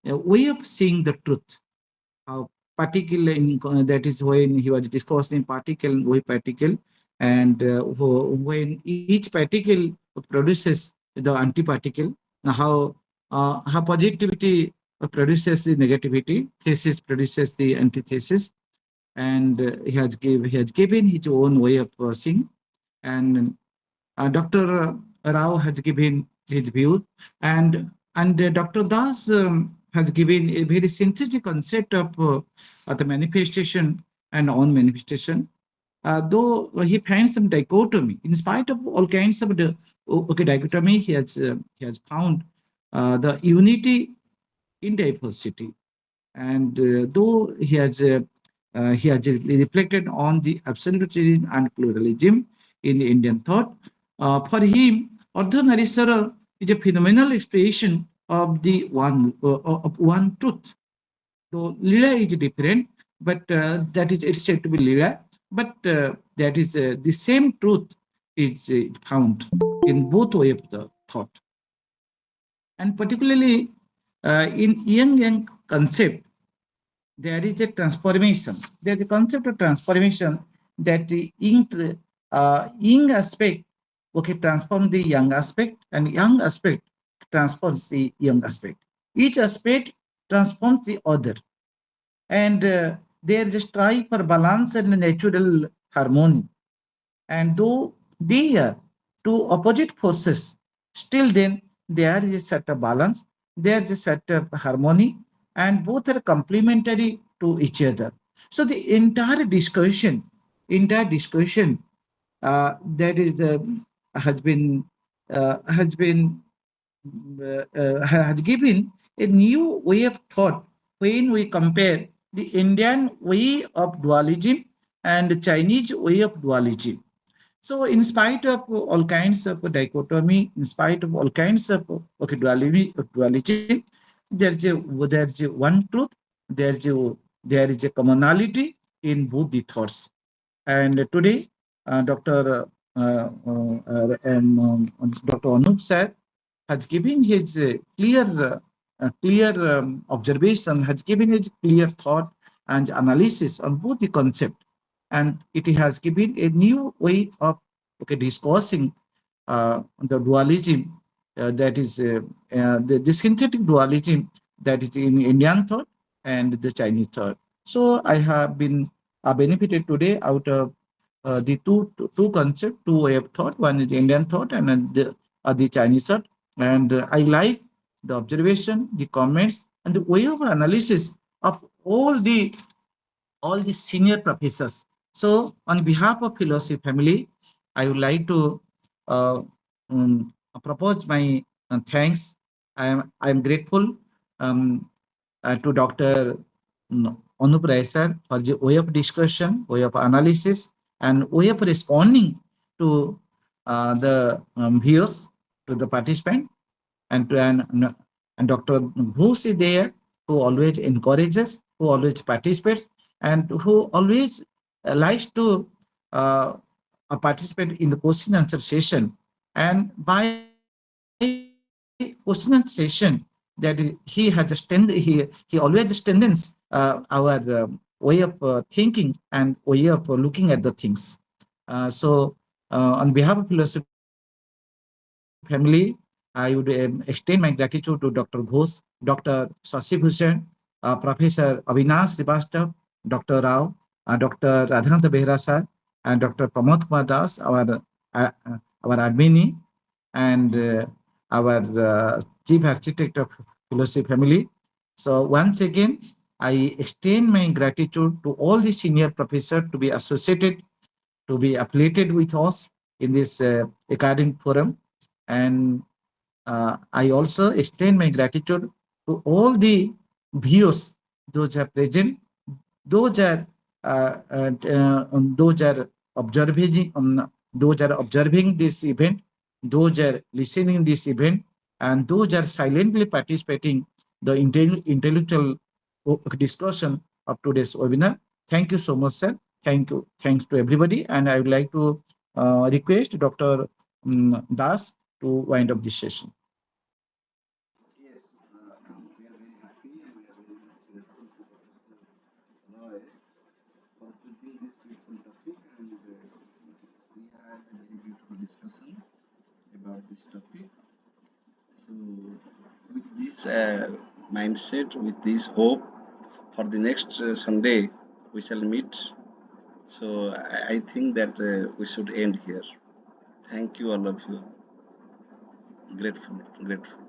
a way of seeing the truth. How particle that is when he was discussing particle wave particle, and when each particle produces the antiparticle, how positivity produces the negativity, thesis produces the antithesis, and he has given his own way of seeing, and Dr. Rao has given his view, and Dr. Das has given a very synthetic concept of the manifestation and on-manifestation. Though he finds some dichotomy, in spite of all kinds of dichotomy, he has found the unity in diversity. And though he has reflected on the absolutism and pluralism in the Indian thought, for him, Ardhanariswara is a phenomenal expression of the one truth. So Lila is different, but that is it's said to be Lila, but that is the same truth is found in both ways of the thought, and particularly in Yang concept, there is a transformation. There is a concept of transformation that the yin aspect, okay, transform the yang aspect, and yang aspect transforms the yang aspect. Each aspect transforms the other, and there is a strive for balance and natural harmony. And though they are two opposite forces, still then there is a set of balance, there is a set of harmony, and both are complementary to each other. So the entire discussion that is has been has given a new way of thought when we compare the Indian way of dualism and the Chinese way of dualism. So, in spite of all kinds of dichotomy, in spite of all kinds of dualism, there is a one truth, there is a commonality in both the thoughts. And today, Dr. Dr. Anup sir has given his clear observation, has given his clear thought and analysis on both the concept, and it has given a new way of discussing the dualism that is the synthetic dualism that is in Indian thought and the Chinese thought. So I have been benefited today out of the two concepts, two way of thought. One is Indian thought and the Chinese thought. And I like the observation, the comments, and the way of analysis of all the senior professors. So on behalf of philosophy family, I would like to uh, propose my thanks. I am grateful to Dr. Anup Rai sir for the way of discussion, way of analysis, and way of responding to the views to the participant, and Dr. Bhus is there, who always encourages, who always participates, and who always likes to participate in the question answer session. And by question answer session, that he always strengthens our way of thinking and way of looking at the things. So on behalf of philosophy family, I would extend my gratitude to Dr. Ghosh, Dr. Shashi Bhushan, Professor Avinash Srivastav, Dr. Rao, Dr. Radhanand Behra sir, and Dr. Pramod Kumar Das, our admin, and our chief architect of philosophy family. So once again, I extend my gratitude to all the senior professors to be associated, to be affiliated with us in this academic forum. And I also extend my gratitude to all the viewers, those are present, those are observing, those are observing this event, those are listening this event, and those are silently participating the intellectual discussion of today's webinar. Thank you so much, sir. Thank you. Thanks to everybody. And I would like to request Dr. Das to wind up this session. Yes, we are very happy and we are very much grateful to Professor Roy for choosing this beautiful topic, and we had a very beautiful discussion about this topic. So, with this mindset, with this hope, for the next Sunday we shall meet. So, I think that we should end here. Thank you, all of you. Grateful, grateful.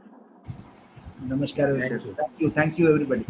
Namaskar. Yes. Thank you, everybody.